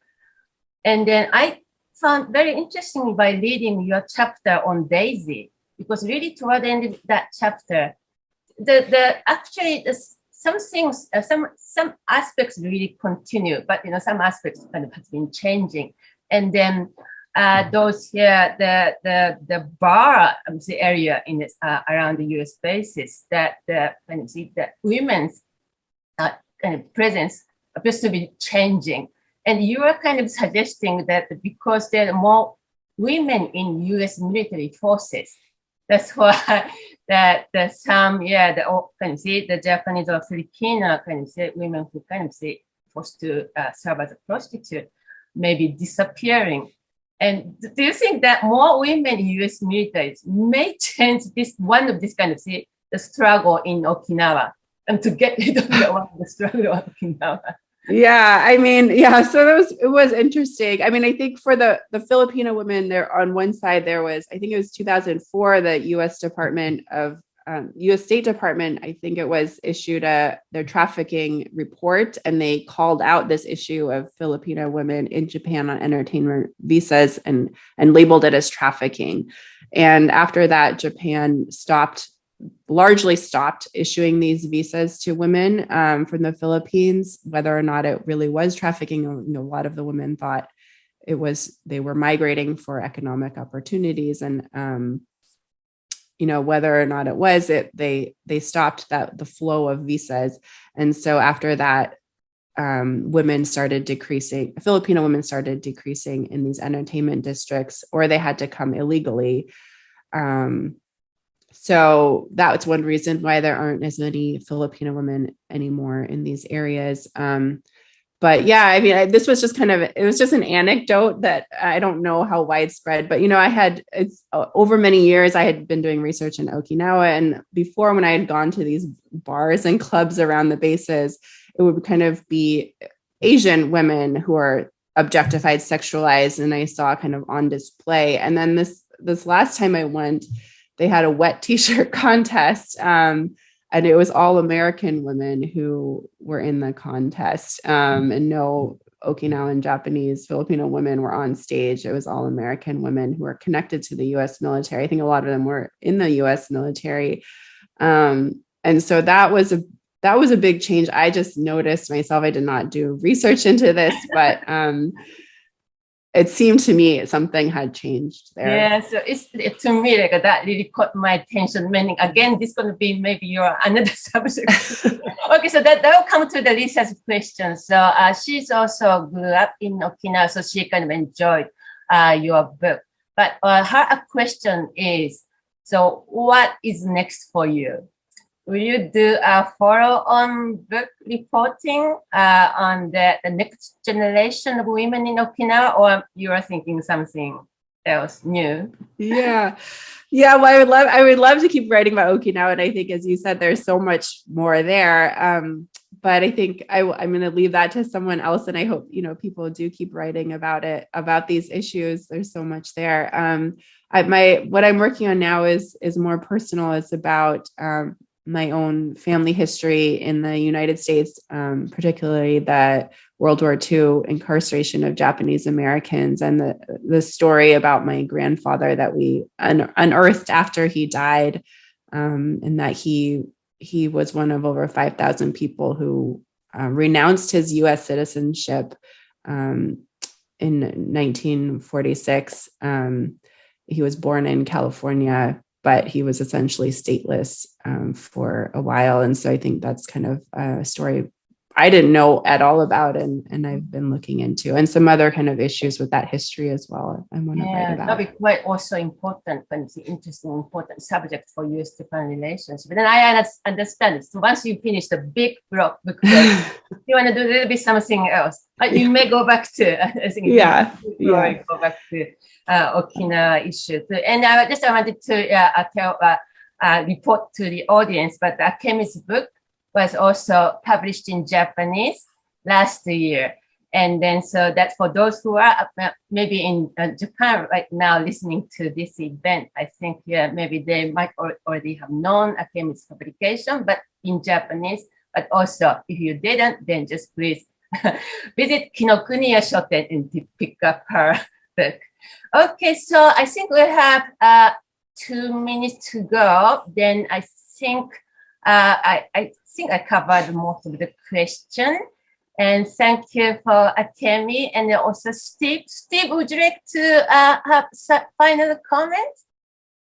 And then I found very interesting by reading your chapter on Daisy, because really toward the end of that chapter, some things, some aspects really continue, but some aspects kind of has been changing. And then those here, the bar area in this, around the U.S. bases, that the kind of see that women's kind of presence appears to be changing. And you are kind of suggesting that because there are more women in U.S. military forces, that's why that some, kind of see the Japanese or Filipino kind of say women who kind of say forced to serve as a prostitute may be disappearing. And do you think that more women in U.S. militaries may change one of this kind of see the struggle in Okinawa and to get rid of the struggle of Okinawa? Yeah, so it was interesting. I think for the Filipino women there, on one side there was, I think it was 2004, the U.S. Department of U.S. State Department, I think it was, issued their trafficking report, and they called out this issue of Filipino women in Japan on entertainment visas and labeled it as trafficking. And after that, Japan largely stopped issuing these visas to women from the Philippines, whether or not it really was trafficking. A lot of the women thought they were migrating for economic opportunities, and whether or not it was, they stopped the flow of visas. And so after that, Filipino women started decreasing in these entertainment districts, or they had to come illegally. So that's one reason why there aren't as many Filipino women anymore in these areas. But yeah, I mean, this was just it was just an anecdote that I don't know how widespread, but, over many years, I had been doing research in Okinawa. And before, when I had gone to these bars and clubs around the bases, it would kind of be Asian women who are objectified, sexualized, and I saw kind of on display. And then this last time I went, they had a wet t-shirt contest. And it was all American women who were in the contest, and no Okinawan, Japanese, Filipino women were on stage. It was all American women who were connected to the U.S. military. I think a lot of them were in the U.S. military. And so that was a big change. I just noticed myself. I did not do research into this, but it seemed to me something had changed there. Yeah, so to me, like, that really caught my attention. Meaning, again, this is going to be maybe your another subject. Okay, so that will come to the research question. So she's also grew up in Okinawa, so she kind of enjoyed your book. But her question is, so what is next for you? Will you do a follow-on book reporting on the next generation of women in Okinawa, or you are thinking something else new? Yeah. Well, I would love to keep writing about Okinawa. And I think, as you said, there's so much more there. But I think I'm going to leave that to someone else. And I hope, people do keep writing about these issues. There's so much there. What I'm working on now is more personal. It's about my own family history in the United States, particularly the World War II incarceration of Japanese Americans, and the story about my grandfather that we unearthed after he died, and that he was one of over 5,000 people who renounced his U.S. citizenship in 1946. He was born in California, but he was essentially stateless for a while. And so I think that's kind of a story I didn't know at all about, and I've been looking into, and some other kind of issues with that history as well. I want to write about. That'd be quite also important, and it's an interesting, important subject for U.S.-Japan relations. But then I understand it. So once you finish the big book, you want to do a little bit something else. But you may go back to, I think, go back to Okinawa issue. And I wanted to report to the audience, but Akemi's book was also published in Japanese last year. And then so that for those who are maybe in Japan right now listening to this event, I think maybe they might already have known Akemi's publication, but in Japanese. But also, if you didn't, then just please visit Kinokuniya Shoten and pick up her book. Okay, so I think we have 2 minutes to go. Then I think I covered most of the question. And thank you for Akemi, and also Steve. Steve, would you like to have some final comments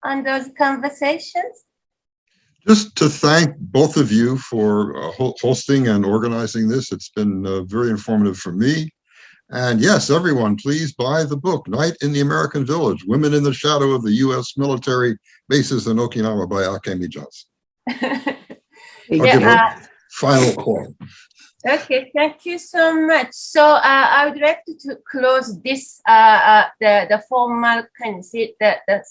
on those conversations? Just to thank both of you for hosting and organizing this. It's been very informative for me. And yes, everyone, please buy the book, Night in the American Village, Women in the Shadow of the U.S. Military Bases in Okinawa by Akemi Johnson. I'll give a final call. Okay, thank you so much. So I would like to close this the formal kind of the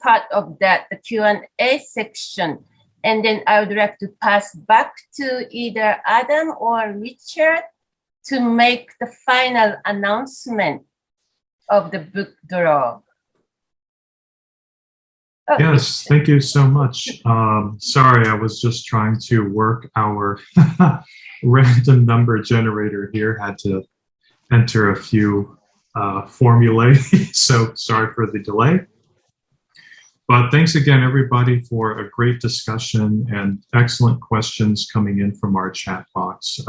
part of the Q&A section, and then I would like to pass back to either Adam or Richard to make the final announcement of the book draw. Oh, Yes, thank you so much. Sorry, I was just trying to work our random number generator here. Had to enter a few formulae, so sorry for the delay. But thanks again, everybody, for a great discussion and excellent questions coming in from our chat box.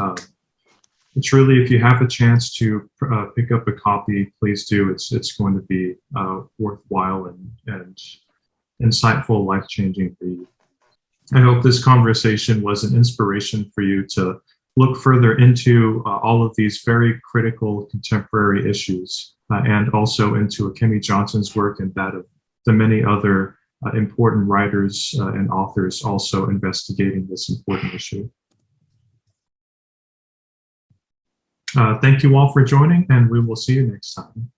Truly, if you have a chance to pick up a copy, please do. It's going to be worthwhile and insightful, life-changing read. I hope this conversation was an inspiration for you to look further into all of these very critical contemporary issues and also into Akemi Johnson's work and that of the many other important writers and authors also investigating this important issue. Thank you all for joining, and we will see you next time.